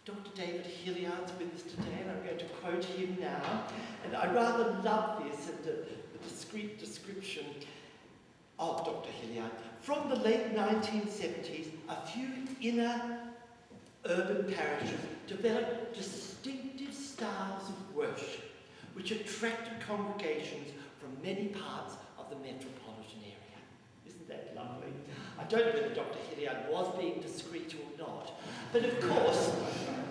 Dr. David Hilliard's with us today, and I'm going to quote him now. And I rather love this and the discreet description of Dr. Hilliard. From the late 1970s, a few inner urban parishes developed distinctive styles of worship, which attracted congregations from many parts of the metropolitan area. Isn't that lovely? I don't know whether Dr. Hilliard was being discreet or not, but of course,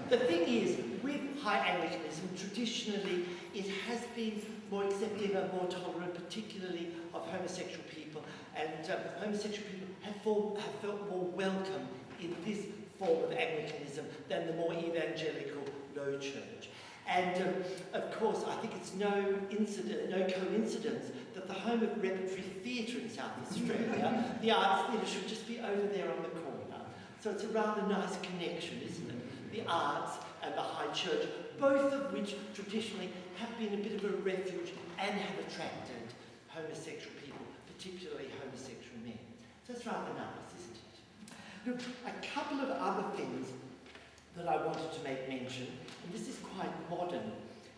the thing is, with High Anglicanism, traditionally it has been more accepting and more tolerant, particularly of homosexual people, and homosexual people have felt more welcome in this form of Anglicanism than the more evangelical Low Church. And of course, I think it's no coincidence that the home of repertory theatre in South Australia, the Arts Theatre, should just be over there on the corner. So it's a rather nice connection, isn't it? The arts and the High Church, both of which traditionally have been a bit of a refuge and have attracted homosexual people, particularly homosexual men. So it's rather nice, isn't it? Look, a couple of other things that I wanted to make mention, and this is quite modern,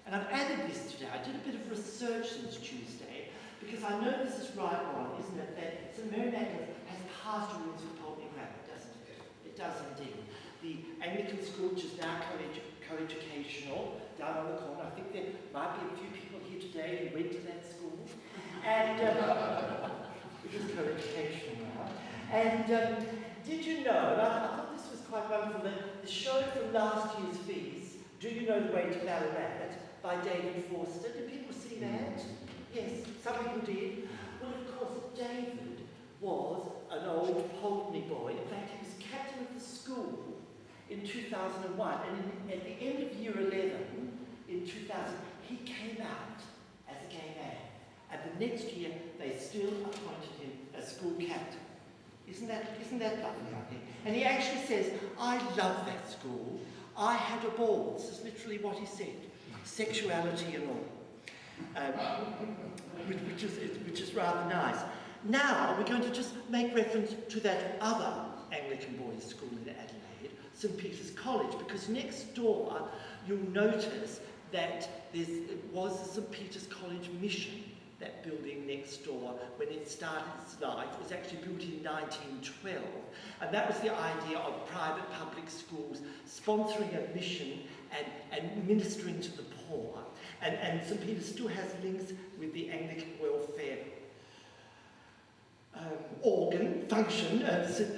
and I've added this today. I did a bit of research since Tuesday, because I know this is right on, isn't it, that St Mary Magdalene has pastorals for Pulteney Grammar, doesn't it? It does indeed. The Anglican school, which is now co-educational, down on the corner. I think there might be a few people here today who went to that school. And it was co-educational now. And did you know, and I thought this was quite wonderful, that the show from last year's feast, Do You Know the Way to Ballarat, by David Forster. Did people see that? Yes, some people did. Well, of course, David was an old Pulteney boy. In fact, he was captain of the school in 2001, and at the end of year 11, in 2000, he came out as a gay man. And the next year, they still appointed him as school captain. Isn't that lovely, I think? And he actually says, I love that school. I had a ball. This is literally what he said. Sexuality and all. Which is rather nice. Now, we're going to just make reference to that other Anglican boys' school in Adelaide, St Peter's College, because next door you'll notice that there was a St Peter's College mission, that building next door, when it started its life. It was actually built in 1912, and that was the idea of private public schools sponsoring a mission and ministering to the poor. And St Peter's still has links with the Anglican welfare organ function,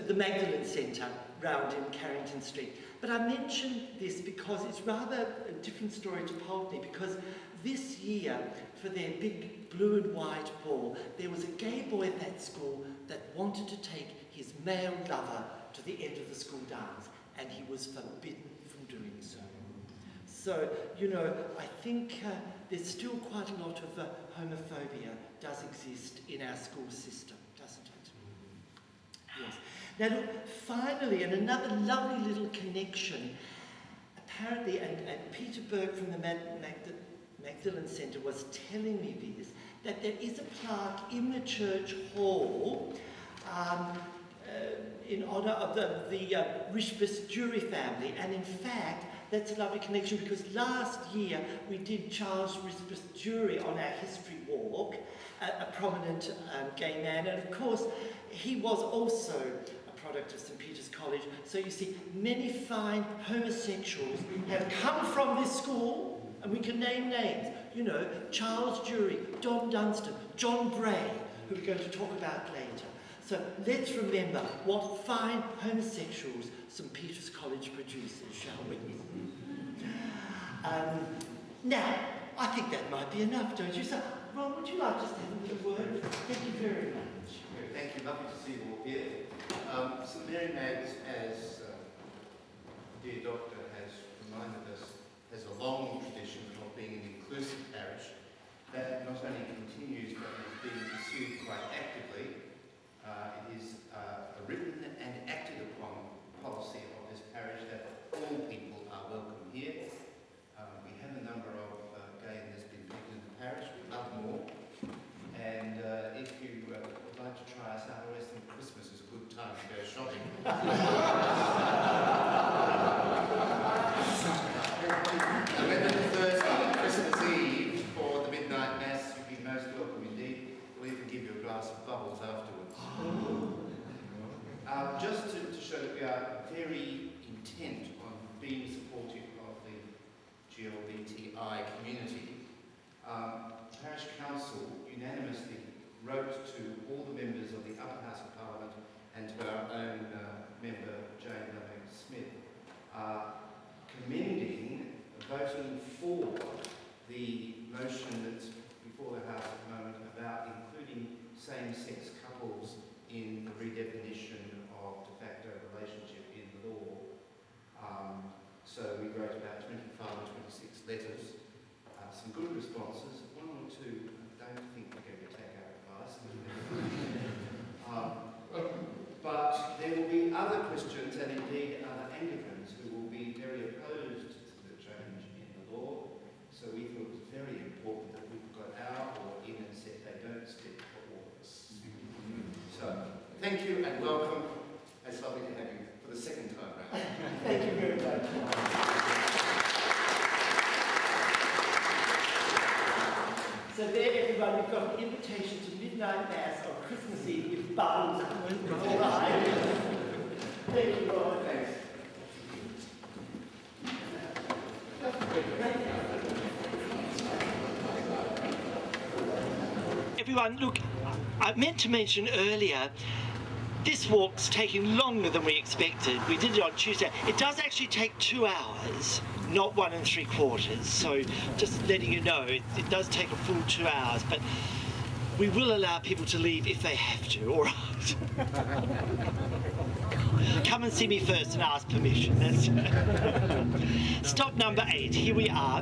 the Magdalene Centre round in Carrington Street. But I mention this because it's rather a different story to Pulteney, because this year, for their big blue and white ball, there was a gay boy at that school that wanted to take his male lover to the end of the school dance, and he was forbidden from doing so. So, you know, I think there's still quite a lot of homophobia does exist in our school system, doesn't it? Yes. Now look, finally, and another lovely little connection, apparently, and Peter Burke from the Magdalene Centre was telling me this, that there is a plaque in the church hall in honour of the Rishbus-Jury family, and in fact, that's a lovely connection because last year we did Charles Rishbus-Jury on our history walk, a prominent gay man, and of course he was also a product of St Peter's College. So you see, many fine homosexuals have come from this school, and we can name names. You know, Charles Jury, Don Dunstan, John Bray, who we're going to talk about later. So let's remember what fine homosexuals St Peter's College produces, shall we? Now, I think that might be enough, don't you? So, Ron, would you like just to have a little word? Thank you very much. Thank you. Lovely to see you all here. St Mary Mag's, as dear Doctor has reminded us, has a long tradition of being an inclusive parish that not only continues but is being pursued quite actively. It is a written and acted upon policy of this parish that all people are welcome here. We have a number of gay and lesbian people in the parish. We love more. And if you would like to try us out, I always think Christmas is a good time to go shopping. Just to show that we are very intent on being supportive of the GLBTI community, Parish Council unanimously wrote to all the members of the Upper House of Parliament and to our own member, Jane Smith, commending voting for the motion that's before the House at the moment about including same-sex couples in the redefinition of de facto relationship in the law. So we wrote about 25 or 26 letters, some good responses, one or two, I don't think we're going to take our advice. But there will be other Christians and indeed other Anglicans who will be very opposed to the change in the law. So we thought it was very important that we've got our law in and said they don't stick for all of us. So thank you and welcome. It's lovely to have you for the second time round. Thank you very much. So there, everyone, we've got an invitation to midnight mass on Christmas Eve with buns. All right. Thank you, Lord. Thanks. Everyone, look, I meant to mention earlier, this walk's taking longer than we expected. We did it on Tuesday. It does actually take 2 hours, not 1 3/4. So just letting you know, it does take a full 2 hours, but we will allow people to leave if they have to, all right? Come and see me first and ask permission. Stop number 8, here we are.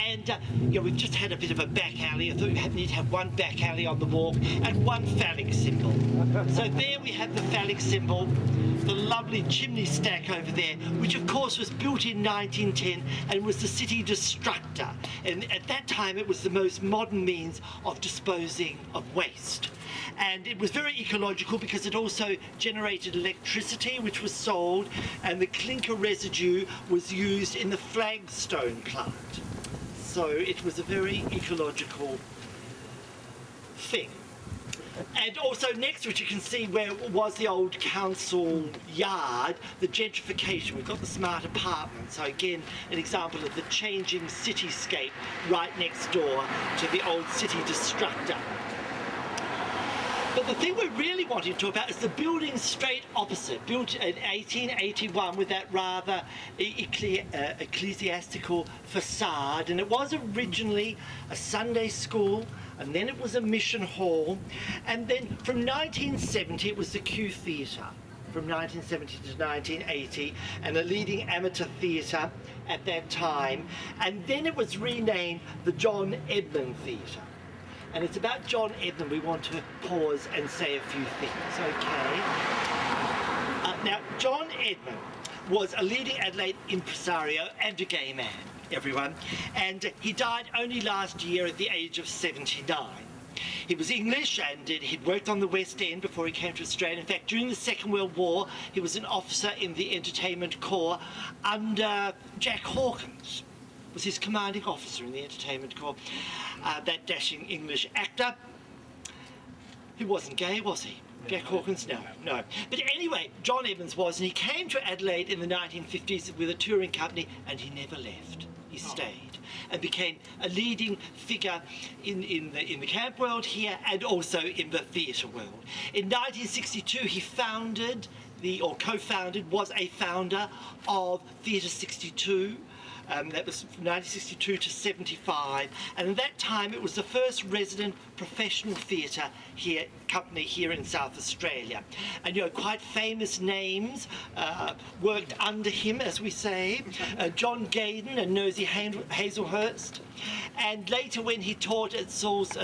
And we've just had a bit of a back alley. I thought we need to have one back alley on the walk and one phallic symbol. So there we have the phallic symbol, the lovely chimney stack over there, which of course was built in 1910 and was the city destructor. And at that time it was the most modern means of disposing of waste. And it was very ecological because it also generated electricity, which was sold, and the clinker residue was used in the flagstone plant. So it was a very ecological thing. And also next to it you can see where was the old council yard, the gentrification. We've got the smart apartments. So again, an example of the changing cityscape right next door to the old city destructor. But the thing we're really wanting to talk about is the building straight opposite, built in 1881 with that rather ecclesiastical facade. And it was originally a Sunday school, and then it was a mission hall, and then from 1970 it was the Q Theatre, from 1970 to 1980, and a leading amateur theatre at that time. And then it was renamed the John Edmund Theatre. And it's about John Edmund we want to pause and say a few things, okay? Now, John Edmund was a leading Adelaide impresario and a gay man, everyone, and he died only last year at the age of 79. He was English and he'd worked on the West End before he came to Australia. In fact, during the Second World War, he was an officer in the Entertainment Corps under Jack Hawkins. Was his commanding officer in the Entertainment Corps, that dashing English actor. He wasn't gay, was he? Jack Hawkins? No. But anyway, John Edmunds was, and he came to Adelaide in the 1950s with a touring company, and he never left. He stayed and became a leading figure in the camp world here and also in the theatre world. In 1962, he founded was a founder of Theatre 62. That was from 1962 to 75, and at that time it was the first resident professional theatre company here in South Australia. And quite famous names worked under him, as we say, John Gaydon and Nosy Hazelhurst. And later when he taught at Sturt,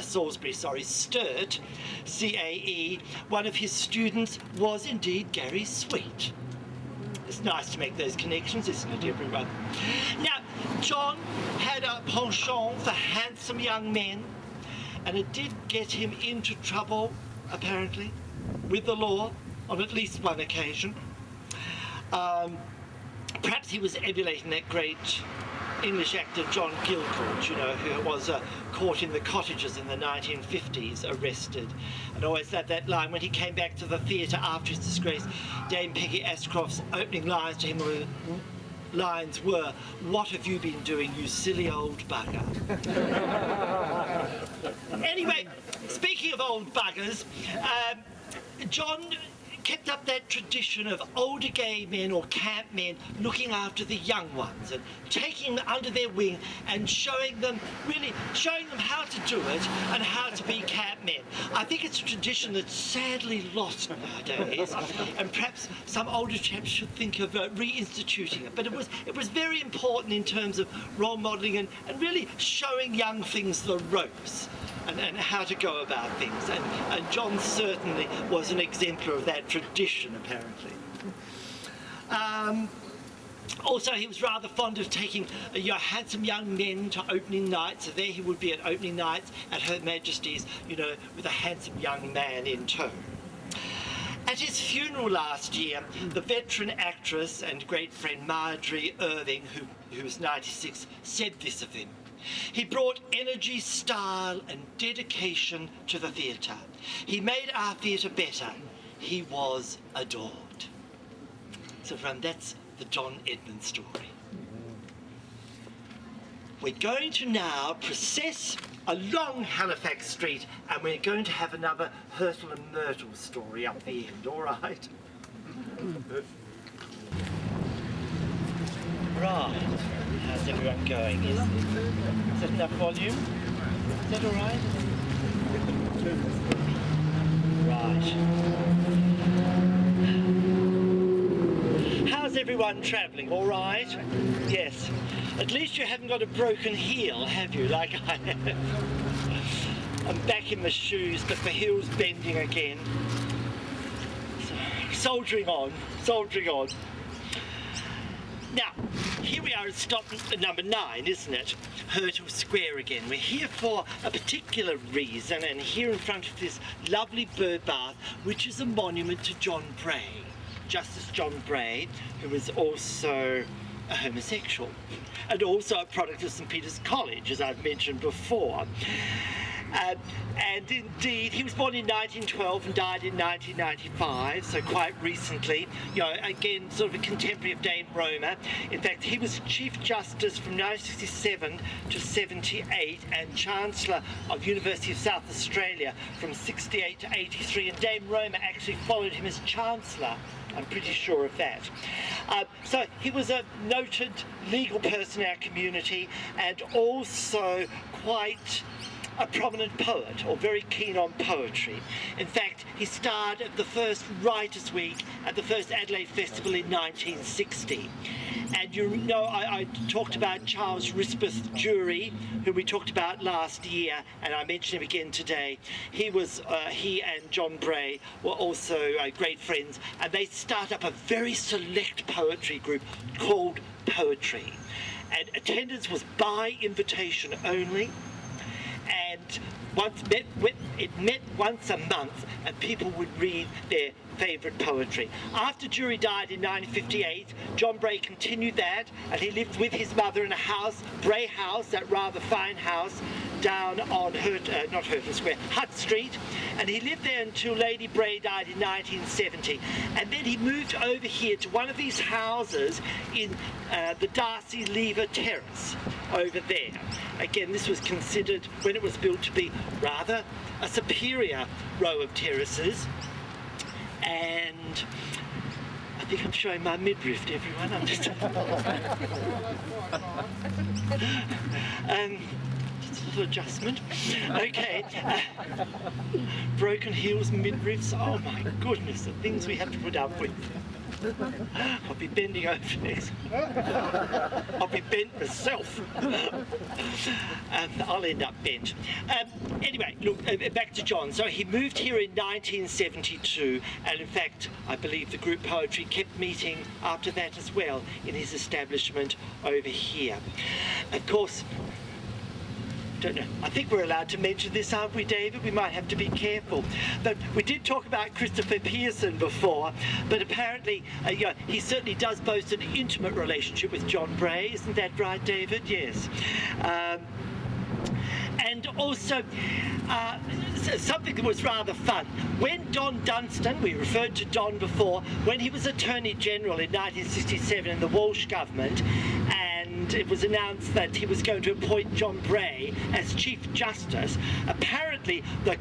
CAE, one of his students was indeed Gary Sweet. It's nice to make those connections, isn't it, everyone? Now, John had a penchant for handsome young men, and it did get him into trouble, apparently, with the law on at least one occasion. Perhaps he was emulating that great English actor John Gielgud, you know, who was caught in the cottages in the 1950s, arrested. And always had that line when he came back to the theatre after his disgrace. Dame Peggy Ashcroft's opening lines to him were, "What have you been doing, you silly old bugger?" Anyway, speaking of old buggers, John kept up that tradition of older gay men or camp men looking after the young ones and taking them under their wing and showing them how to do it and how to be camp men. I think it's a tradition that's sadly lost nowadays, and perhaps some older chaps should think of reinstituting it. But it was very important in terms of role modelling and really showing young things the ropes and how to go about things. And John certainly was an exemplar of that tradition, apparently. Also, he was rather fond of taking handsome young men to opening nights. So there he would be at opening nights at Her Majesty's, you know, with a handsome young man in tow. At his funeral last year, the veteran actress and great friend Marjorie Irving, who was 96, said this of him: "He brought energy, style and dedication to the theatre. He made our theatre better. He was adored." So that's the John Edmund story. We're going to now process along Halifax Street, and we're going to have another Hurtle and Myrtle story up the end, all right? Right, how's everyone going? Is that enough volume? Is that all right? Right. How's everyone travelling? All right? Yes. At least you haven't got a broken heel, have you, like I have? I'm back in my shoes, but the heel's bending again. So, soldiering on, soldiering on. Now, here we are at stop number 9, isn't it? Hurtle Square again. We're here for a particular reason, and here in front of this lovely bird bath, which is a monument to John Bray. Justice John Bray, who was also a homosexual, and also a product of St Peter's College, as I've mentioned before. And indeed, he was born in 1912 and died in 1995, so quite recently. You know, again, sort of a contemporary of Dame Roma. In fact, he was Chief Justice from 1967 to 78 and Chancellor of University of South Australia from 68 to 83, and Dame Roma actually followed him as Chancellor. I'm pretty sure of that. So he was a noted legal person in our community and also quite a prominent poet, or very keen on poetry. In fact, he starred at the first Writers' Week at the first Adelaide Festival in 1960. And you know, I talked about Charles Rispeth Jury, who we talked about last year, and I mentioned him again today. He and John Bray were also great friends, and they started up a very select poetry group called Poetry. And attendance was by invitation only. And it met once a month, and people would read their favourite poetry. After Jury died in 1958, John Bray continued that, and he lived with his mother in a house, Bray House, that rather fine house, down on Hutt Street, and he lived there until Lady Bray died in 1970. And then he moved over here to one of these houses in the Darcy Lever Terrace, over there. Again, this was considered, when it was built, to be rather a superior row of terraces. And I think I'm showing my midriff to everyone. I'm just just a little adjustment. Okay. Broken heels, midriffs. Oh my goodness, the things we have to put up with. I'll be bending over next. I'll be bent myself. I'll end up bent. Anyway, look, back to John. So he moved here in 1972, and in fact, I believe the group Poetry kept meeting after that as well in his establishment over here. Of course, don't know. I think we're allowed to mention this, aren't we, David? We might have to be careful. But we did talk about Christopher Pearson before, but apparently he certainly does boast an intimate relationship with John Bray. Isn't that right, David? Yes. And also, something that was rather fun. When Don Dunstan, we referred to Don before, when he was Attorney General in 1967 in the Walsh government, and it was announced that he was going to appoint John Bray as Chief Justice, apparently the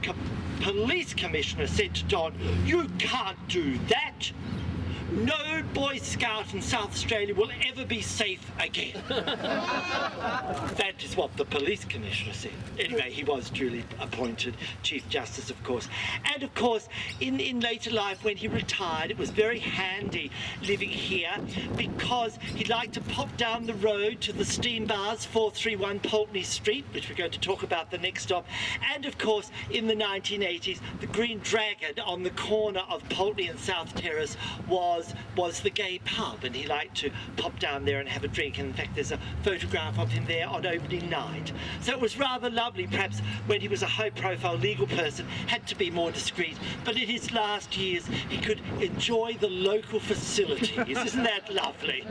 police commissioner said to Don, "You can't do that. No Boy Scout in South Australia will ever be safe again." That is what the police commissioner said. Anyway, he was duly appointed Chief Justice, of course. And of course, in later life, when he retired, it was very handy living here because he liked to pop down the road to the steam bars, 431 Pulteney Street, which we're going to talk about the next stop. And of course, in the 1980s, the Green Dragon on the corner of Pulteney and South Terrace was the gay pub, and he liked to pop down there and have a drink. And in fact, there's a photograph of him there on opening night. So it was rather lovely. Perhaps when he was a high-profile legal person, had to be more discreet, but in his last years he could enjoy the local facilities. Isn't that lovely?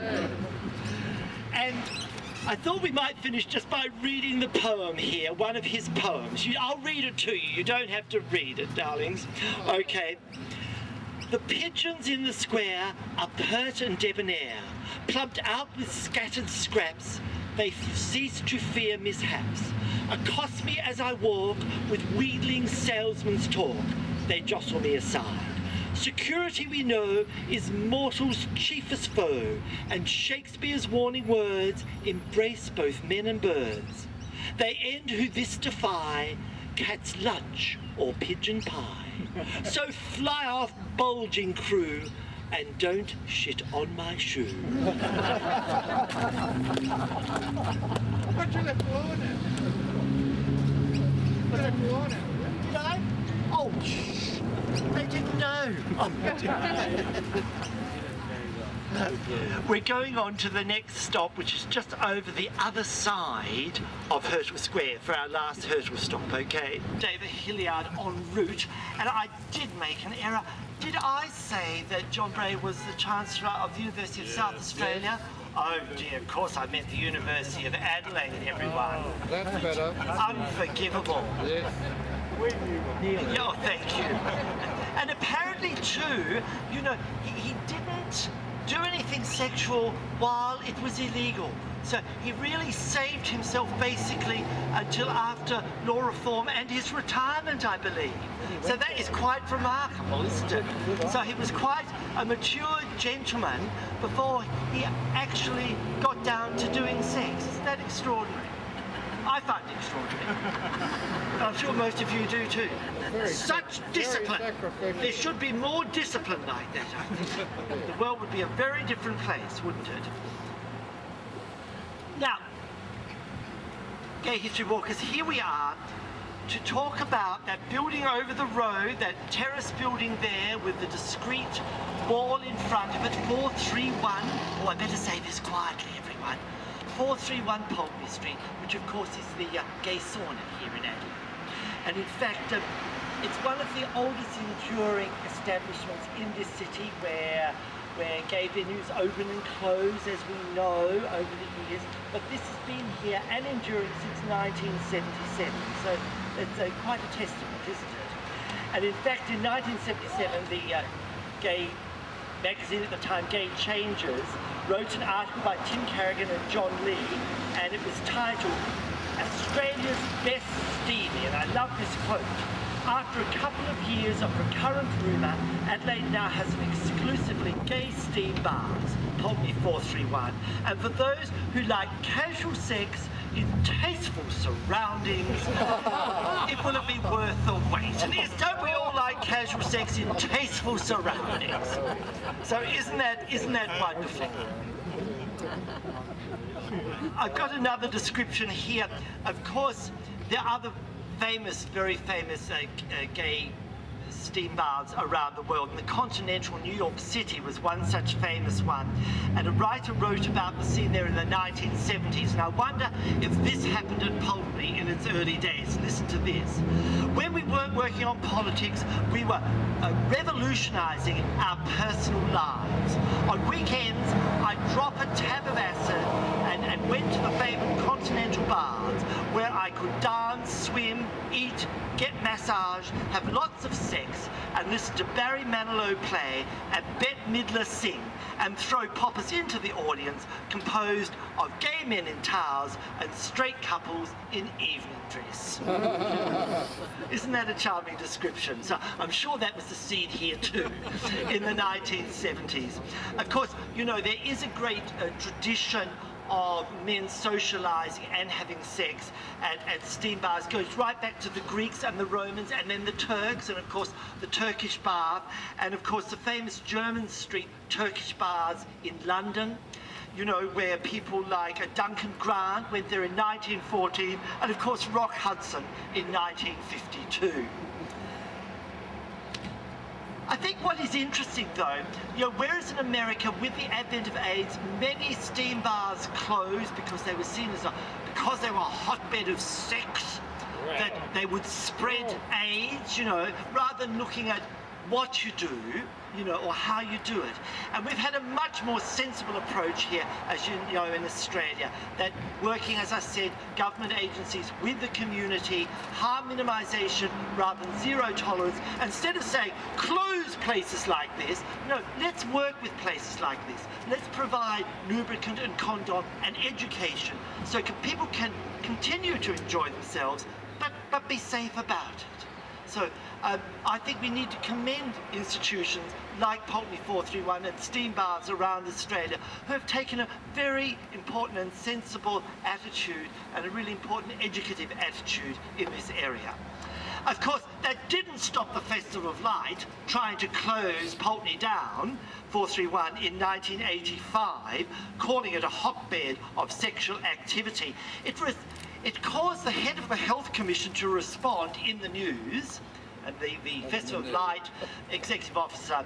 And I thought we might finish just by reading the poem here, one of his poems. I'll read it to you. You don't have to read it, darlings. Okay. The pigeons in the square are pert and debonair, plumped out with scattered scraps. They cease to fear mishaps. Accost me as I walk with wheedling salesman's talk. They jostle me aside. Security, we know, is mortal's chiefest foe, and Shakespeare's warning words embrace both men and birds. They end who this defy, cat's lunch or pigeon pie. So fly off, bulging crew, and don't shit on my shoe. What you left alone now? What left alone now? Did I? Oh, shh. They didn't know. We're going on to the next stop, which is just over the other side of Hurtle Square for our last Hurtle stop, okay? David Hilliard en route, and I did make an error. Did I say that John Bray was the Chancellor of the University of South Australia? Oh dear, of course I meant the University of Adelaide, everyone. That's better. Unforgivable. Yes. Oh, thank you. And apparently too, he didn't do anything sexual while it was illegal. So he really saved himself basically until after law reform and his retirement, I believe. So that is quite remarkable, isn't it? So he was quite a mature gentleman before he actually got down to doing sex. Isn't that extraordinary? I find it extraordinary. And I'm sure most of you do too. Such discipline. There should be more discipline like that, I think. The world would be a very different place, wouldn't it? Now, Gay History Walkers, here we are to talk about that building over the road, that terrace building there with the discreet wall in front of it, 431. Oh, I better say this quietly, everyone. 431 Pulteney Street, which of course is the gay sauna here in Adelaide. And in fact, it's one of the oldest enduring establishments in this city where gay venues open and close, as we know, over the years. But this has been here and enduring since 1977, so it's quite a testament, isn't it? And in fact, in 1977, the gay magazine at the time, Gay Changers, wrote an article by Tim Carrigan and John Lee, and it was titled Australia's Best Steamy, and I love this quote. After a couple of years of recurrent rumour, Adelaide now has an exclusively gay steam bars, Pulteney 431, and for those who like casual sex in tasteful surroundings, it will have been worth the wait. And don't we all like casual sex in tasteful surroundings? So isn't that wonderful? I've got another description here. Of course, there are other very famous gay steam baths around the world, and the continental New York City was one such famous one. And a writer wrote about the scene there in the 1970s, and I wonder if this happened at Pulteney in its early days. Listen to this. When we weren't working on politics, we were revolutionising our personal lives. On weekends, I'd drop a tab of acid and went to the favourite continental baths where I could dance, swim, eat, get massage, have lots of sex, and listen to Barry Manilow play and Bette Midler sing, and throw poppers into the audience composed of gay men in towels and straight couples in evening dress. Isn't that a charming description? So I'm sure that was the scene here too in the 1970s. Of course, you know, there is a great tradition of men socialising and having sex at steam baths. Goes right back to the Greeks and the Romans, and then the Turks, and of course the Turkish bath, and of course the famous Jermyn Street Turkish baths in London, you know, where people like Duncan Grant went there in 1914, and of course Rock Hudson in 1952. I think what is interesting though, you know, whereas in America with the advent of AIDS, many steam baths closed because they were seen as because they were a hotbed of sex, that they would spread AIDS, you know, rather than looking at what you do, you know, or how you do it. And we've had a much more sensible approach here, as you know, in Australia, that working, as I said, government agencies with the community, harm minimisation rather than zero tolerance. Instead of saying, close places like this, no, let's work with places like this. Let's provide lubricant and condom and education so people can continue to enjoy themselves, but be safe about it. So I think we need to commend institutions like Pulteney 431 and steam baths around Australia who have taken a very important and sensible attitude and a really important educative attitude in this area. Of course, that didn't stop the Festival of Light trying to close Pulteney down, 431, in 1985, calling it a hotbed of sexual activity. It caused the head of the Health Commission to respond in the news, and the Festival of Light executive officer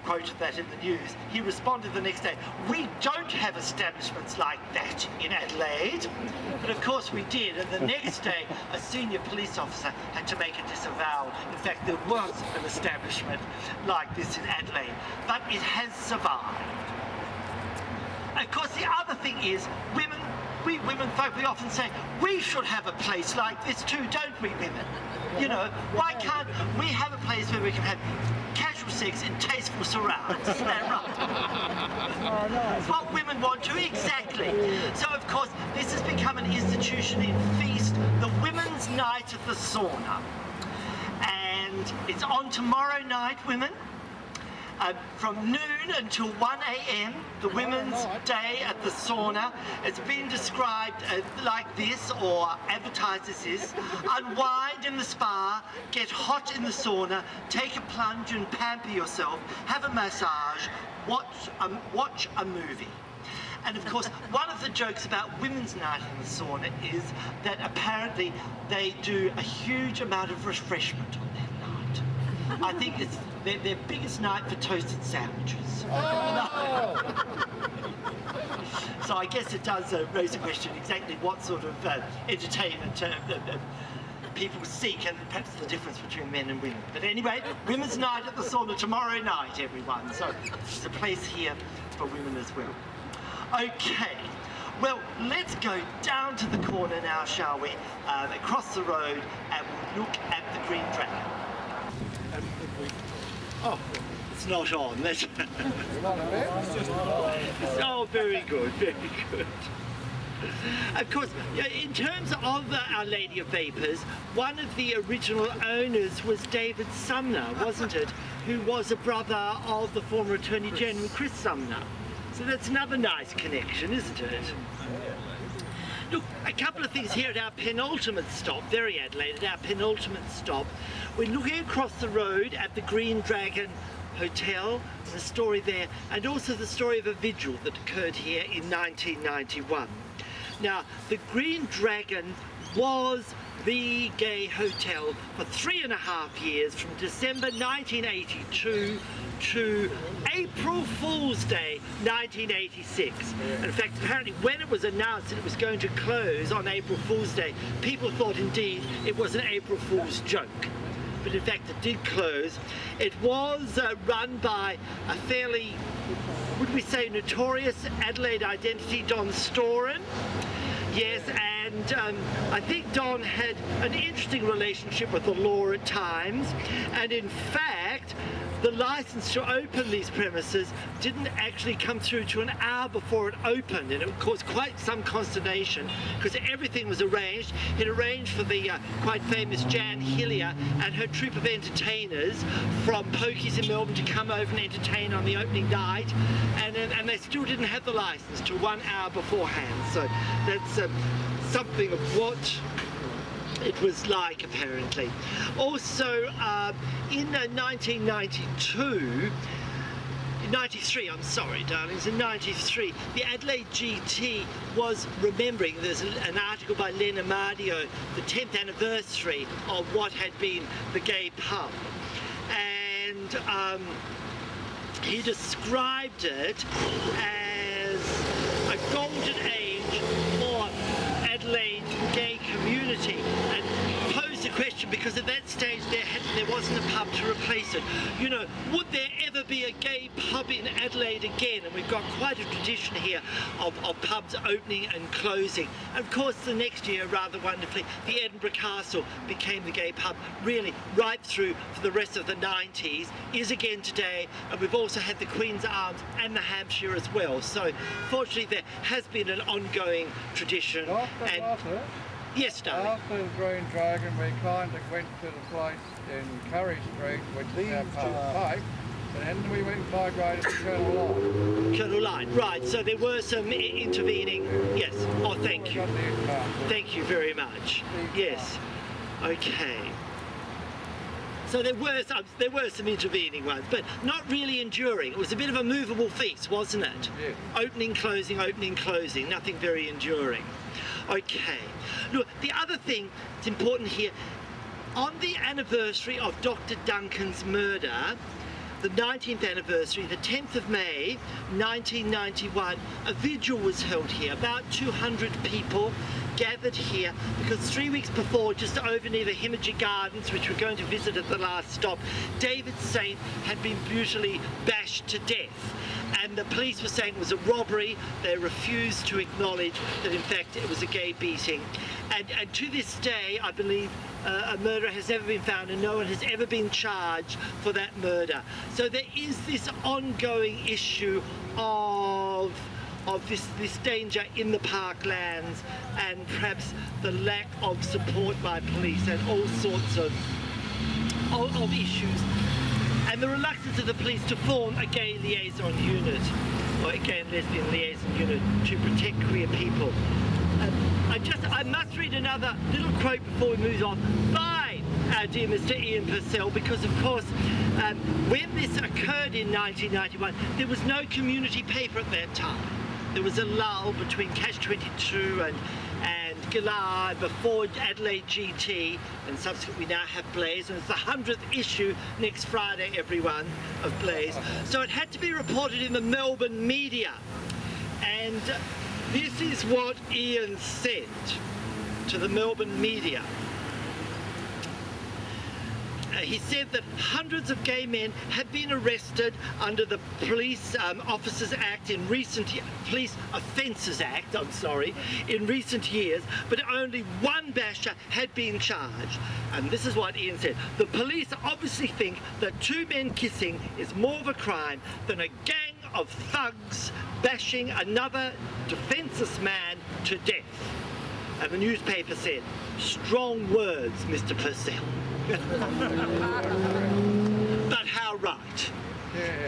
quoted that in the news. He responded the next day, "We don't have establishments like that in Adelaide." But of course we did, and the next day a senior police officer had to make a disavowal. In fact, there was an establishment like this in Adelaide, but it has survived. Of course, the other thing is, we women folk, we often say, we should have a place like this too, don't we, women? You know, why can't we have a place where we can have casual sex in tasteful surrounds? Isn't that right? It's what women want to, exactly. So, of course, this has become an institution in Feast, the Women's Night at the Sauna. And it's on tomorrow night, women. From noon until 1 a.m, the Women's Day at the Sauna. It's been described like this, or advertised as this: unwind in the spa, get hot in the sauna, take a plunge and pamper yourself, have a massage, watch a movie. And of course, one of the jokes about Women's Night in the Sauna is that apparently they do a huge amount of refreshment on that night. I think it's their biggest night for toasted sandwiches. So I guess it does raise a question exactly what sort of entertainment people seek, and perhaps the difference between men and women. But anyway, Women's Night at the Sauna tomorrow night, everyone. So there's a place here for women as well. Okay, well, let's go down to the corner now, shall we? Across the road, and we'll look at the Green Dragon. Oh, it's not on. Oh, very good, very good. Of course, in terms of Our Lady of Vapours, one of the original owners was David Sumner, wasn't it? Who was a brother of the former Attorney General, Chris Sumner. So that's another nice connection, isn't it? Look, a couple of things here at our penultimate stop, very Adelaide, at our penultimate stop. We're looking across the road at the Green Dragon Hotel, the story there, and also the story of a vigil that occurred here in 1991. Now, the Green Dragon was the Gay Hotel for 3.5 years, from December 1982 to April Fool's Day 1986. In fact, apparently when it was announced that it was going to close on April Fool's Day, people thought indeed it was an April Fool's joke. But in fact it did close. It was run by a fairly, would we say, notorious Adelaide identity, Don Storen. Yes, and I think Don had an interesting relationship with the law at times, and in fact the license to open these premises didn't actually come through to an hour before it opened, and it caused quite some consternation because everything was arranged. It arranged for the quite famous Jan Hillier and her troupe of entertainers from Pokies in Melbourne to come over and entertain on the opening night, and they still didn't have the license till 1 hour beforehand. So that's something of what it was like, apparently. Also, in 93, I'm sorry, darlings, in 93, the Adelaide GT was remembering, there's an article by Len Amadio, the 10th anniversary of what had been the gay pub. And he described it as a golden age for Adelaide gay community, and posed a question because at that stage there wasn't a pub to replace it. You know, would there ever be a gay pub in Adelaide again? And we've got quite a tradition here of pubs opening and closing. And of course the next year, rather wonderfully, the Edinburgh Castle became the gay pub, really right through for the rest of the 90s, is again today, and we've also had the Queen's Arms and the Hampshire as well. So fortunately there has been an ongoing tradition. Yes, darling. After the Green Dragon, we kind of went to the place in Curry Street, which is now part of Pipe, and then we went and migrated to Colonel Line. Colonel Line, right. So there were some intervening. Yes. Oh, thank you. Thank you very much. Yes. Okay. So there were some intervening ones, but not really enduring. It was a bit of a movable feast, wasn't it? Yes. Opening, closing, nothing very enduring. Okay. Look, the other thing that's important here, on the anniversary of Dr. Duncan's murder, the 19th anniversary, the 10th of May 1991, a vigil was held here. About 200 people gathered here because 3 weeks before, just over near the Himaji Gardens, which we're going to visit at the last stop, David Saint had been brutally bashed to death. And the police were saying it was a robbery. They refused to acknowledge that in fact it was a gay beating. And to this day, I believe a murderer has never been found and no one has ever been charged for that murder. So there is this ongoing issue of this danger in the parklands, and perhaps the lack of support by police, and all sorts of issues, and the reluctance of the police to form a gay liaison unit, or a gay and lesbian liaison unit, to protect queer people. I must read another little quote before we move on by our dear Mr. Ian Purcell, because of course when this occurred in 1991 there was no community paper at that time. There was a lull between Catch 22 and Gillard before Adelaide GT, and subsequently we now have Blaze, and it's the 100th issue next Friday, everyone, of Blaze. So it had to be reported in the Melbourne media, and this is what Ian said to the Melbourne media. He said that hundreds of gay men have been arrested under the Police Officers Act in Police Offences Act, in recent years, but only one basher had been charged. And this is what Ian said: the police obviously think that two men kissing is more of a crime than a gang of thugs bashing another defenceless man to death. And the newspaper said, strong words, Mr. Purcell. But how right?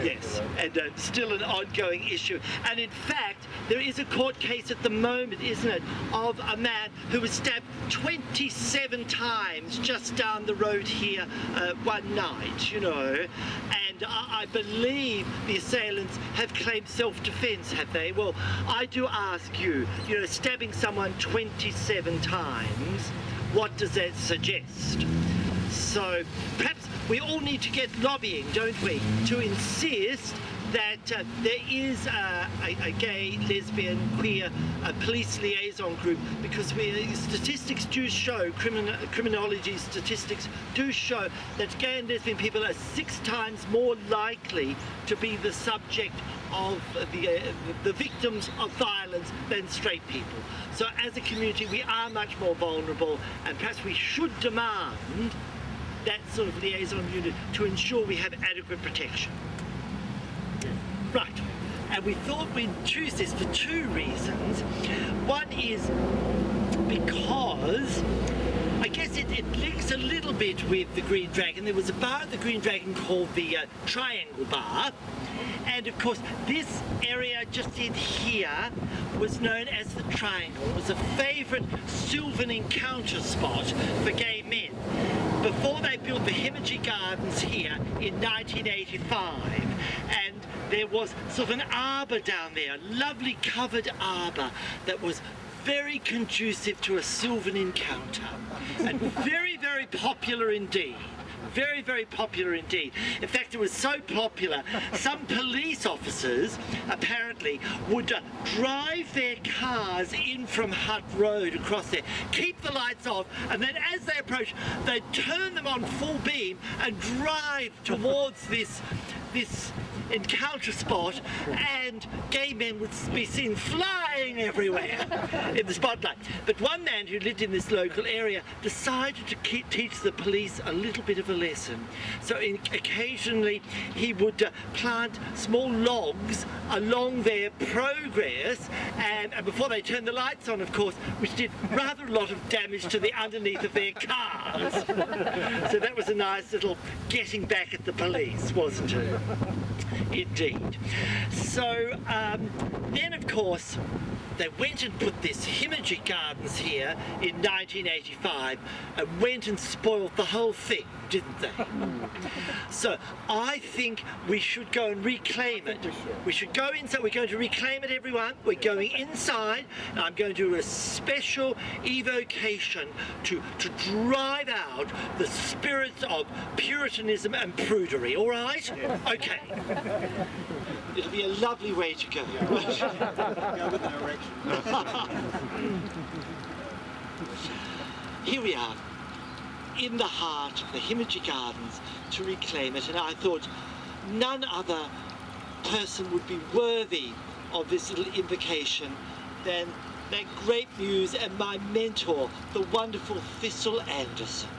Yes, and still an ongoing issue. And in fact, there is a court case at the moment, isn't it, of a man who was stabbed 27 times just down the road here one night, you know. And I believe the assailants have claimed self-defense, have they? Well, I do ask you, you know, stabbing someone 27 times, what does that suggest? So perhaps we all need to get lobbying, don't we, to insist that there is a gay, lesbian, queer police liaison group, because statistics do show, criminology statistics do show that gay and lesbian people are 6 times more likely to be the subject of the victims of violence than straight people. So as a community we are much more vulnerable, and perhaps we should demand that sort of liaison unit to ensure we have adequate protection. Right, and we thought we'd choose this for 2 reasons. One is because I guess it links a little bit with the Green Dragon. There was a bar at the Green Dragon called the Triangle Bar, and of course this area just in here was known as the Triangle. It was a favourite sylvan encounter spot for gay men before they built the Himmagee Gardens here in 1985, and there was sort of an arbour down there, a lovely covered arbour that was very conducive to a sylvan encounter, and very, very popular indeed. Very, very popular indeed. In fact, it was so popular, some police officers apparently would drive their cars in from Hutt Road across there, keep the lights off, and then as they approach, they'd turn them on full beam and drive towards this encounter spot, and gay men would be seen flying everywhere in the spotlight. But one man who lived in this local area decided to teach the police a little bit of a lesson. So occasionally he would plant small logs along their progress, and before they turned the lights on, of course, which did rather a lot of damage to the underneath of their cars. So that was a nice little getting back at the police, wasn't it? Indeed. So then of course they went and put this Himmagee Gardens here in 1985 and went and spoiled the whole thing, didn't they? So I think we should go and reclaim it. We should go inside. We're going to reclaim it, everyone. We're going inside, and I'm going to do a special evocation to drive out the spirits of Puritanism and prudery, all right? Yeah. Okay. It'll be a lovely way to go. Go with an erection. Here we are, in the heart of the Himmagee Gardens, to reclaim it, and I thought none other person would be worthy of this little invocation than that great muse and my mentor, the wonderful Thistle Anderson,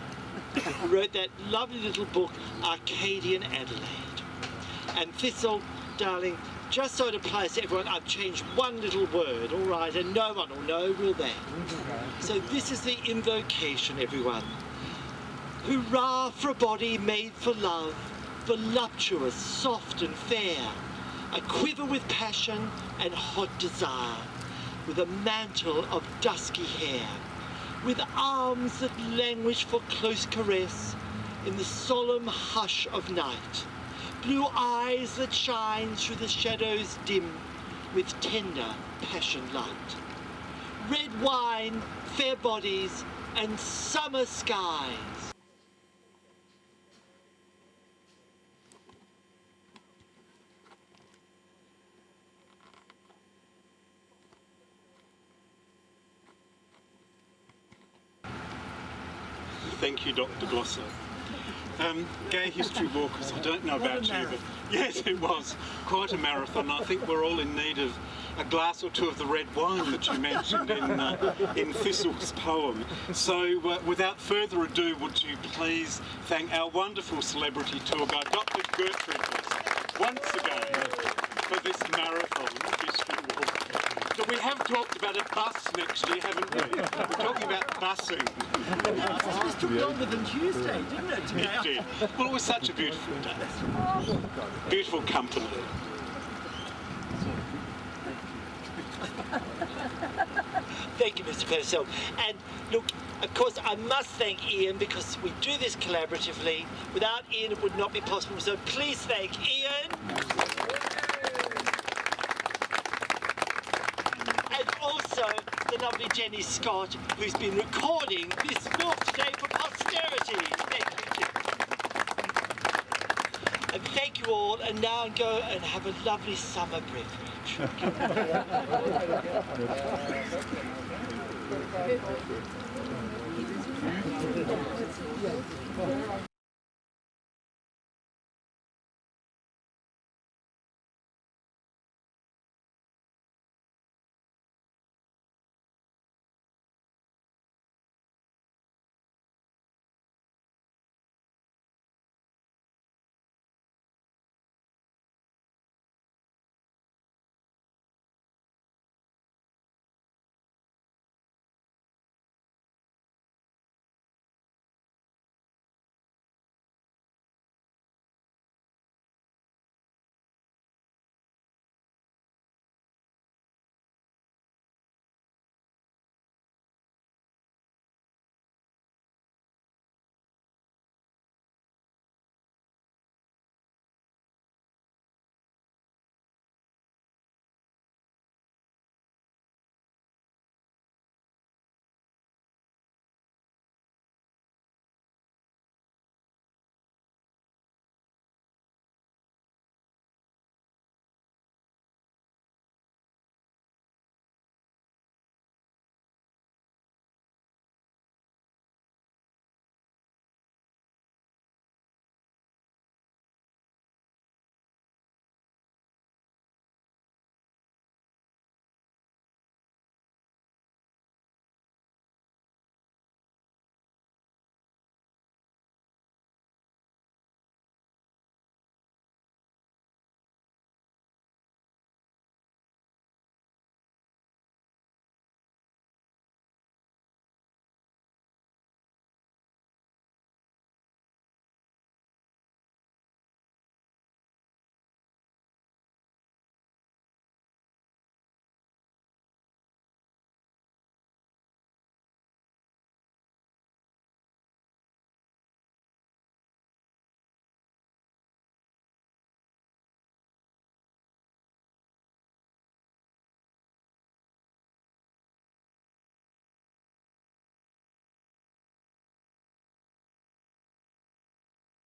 who wrote that lovely little book, Arcadian Adelaide. And Thistle, darling, just so it applies to everyone, I've changed one little word, all right, and no one will know, will they? So this is the invocation, everyone. Hurrah for a body made for love, voluptuous, soft and fair, a quiver with passion and hot desire, with a mantle of dusky hair, with arms that languish for close caress in the solemn hush of night, blue eyes that shine through the shadows dim with tender passion light, red wine, fair bodies, and summer skies. Thank you, Dr. Glossip. Gay History Walkers, I don't know about you, but yes, it was quite a marathon. I think we're all in need of a glass or two of the red wine that you mentioned in Thistle's poem. So without further ado, would you please thank our wonderful celebrity tour guide, Dr. Gertrude Glossip, once again for this marathon history walk. So we have talked about a bus next year, haven't we? We're talking about busing. This took longer than Tuesday, didn't it? It did. Well, it was such a beautiful day. Beautiful company. Thank you, Mr. Purcell. And look, of course, I must thank Ian, because we do this collaboratively. Without Ian, it would not be possible. So please thank Ian. And also the lovely Jenny Scott, who's been recording this film today for posterity. Thank you, Jenny. And thank you all, and now go and have a lovely summer beverage.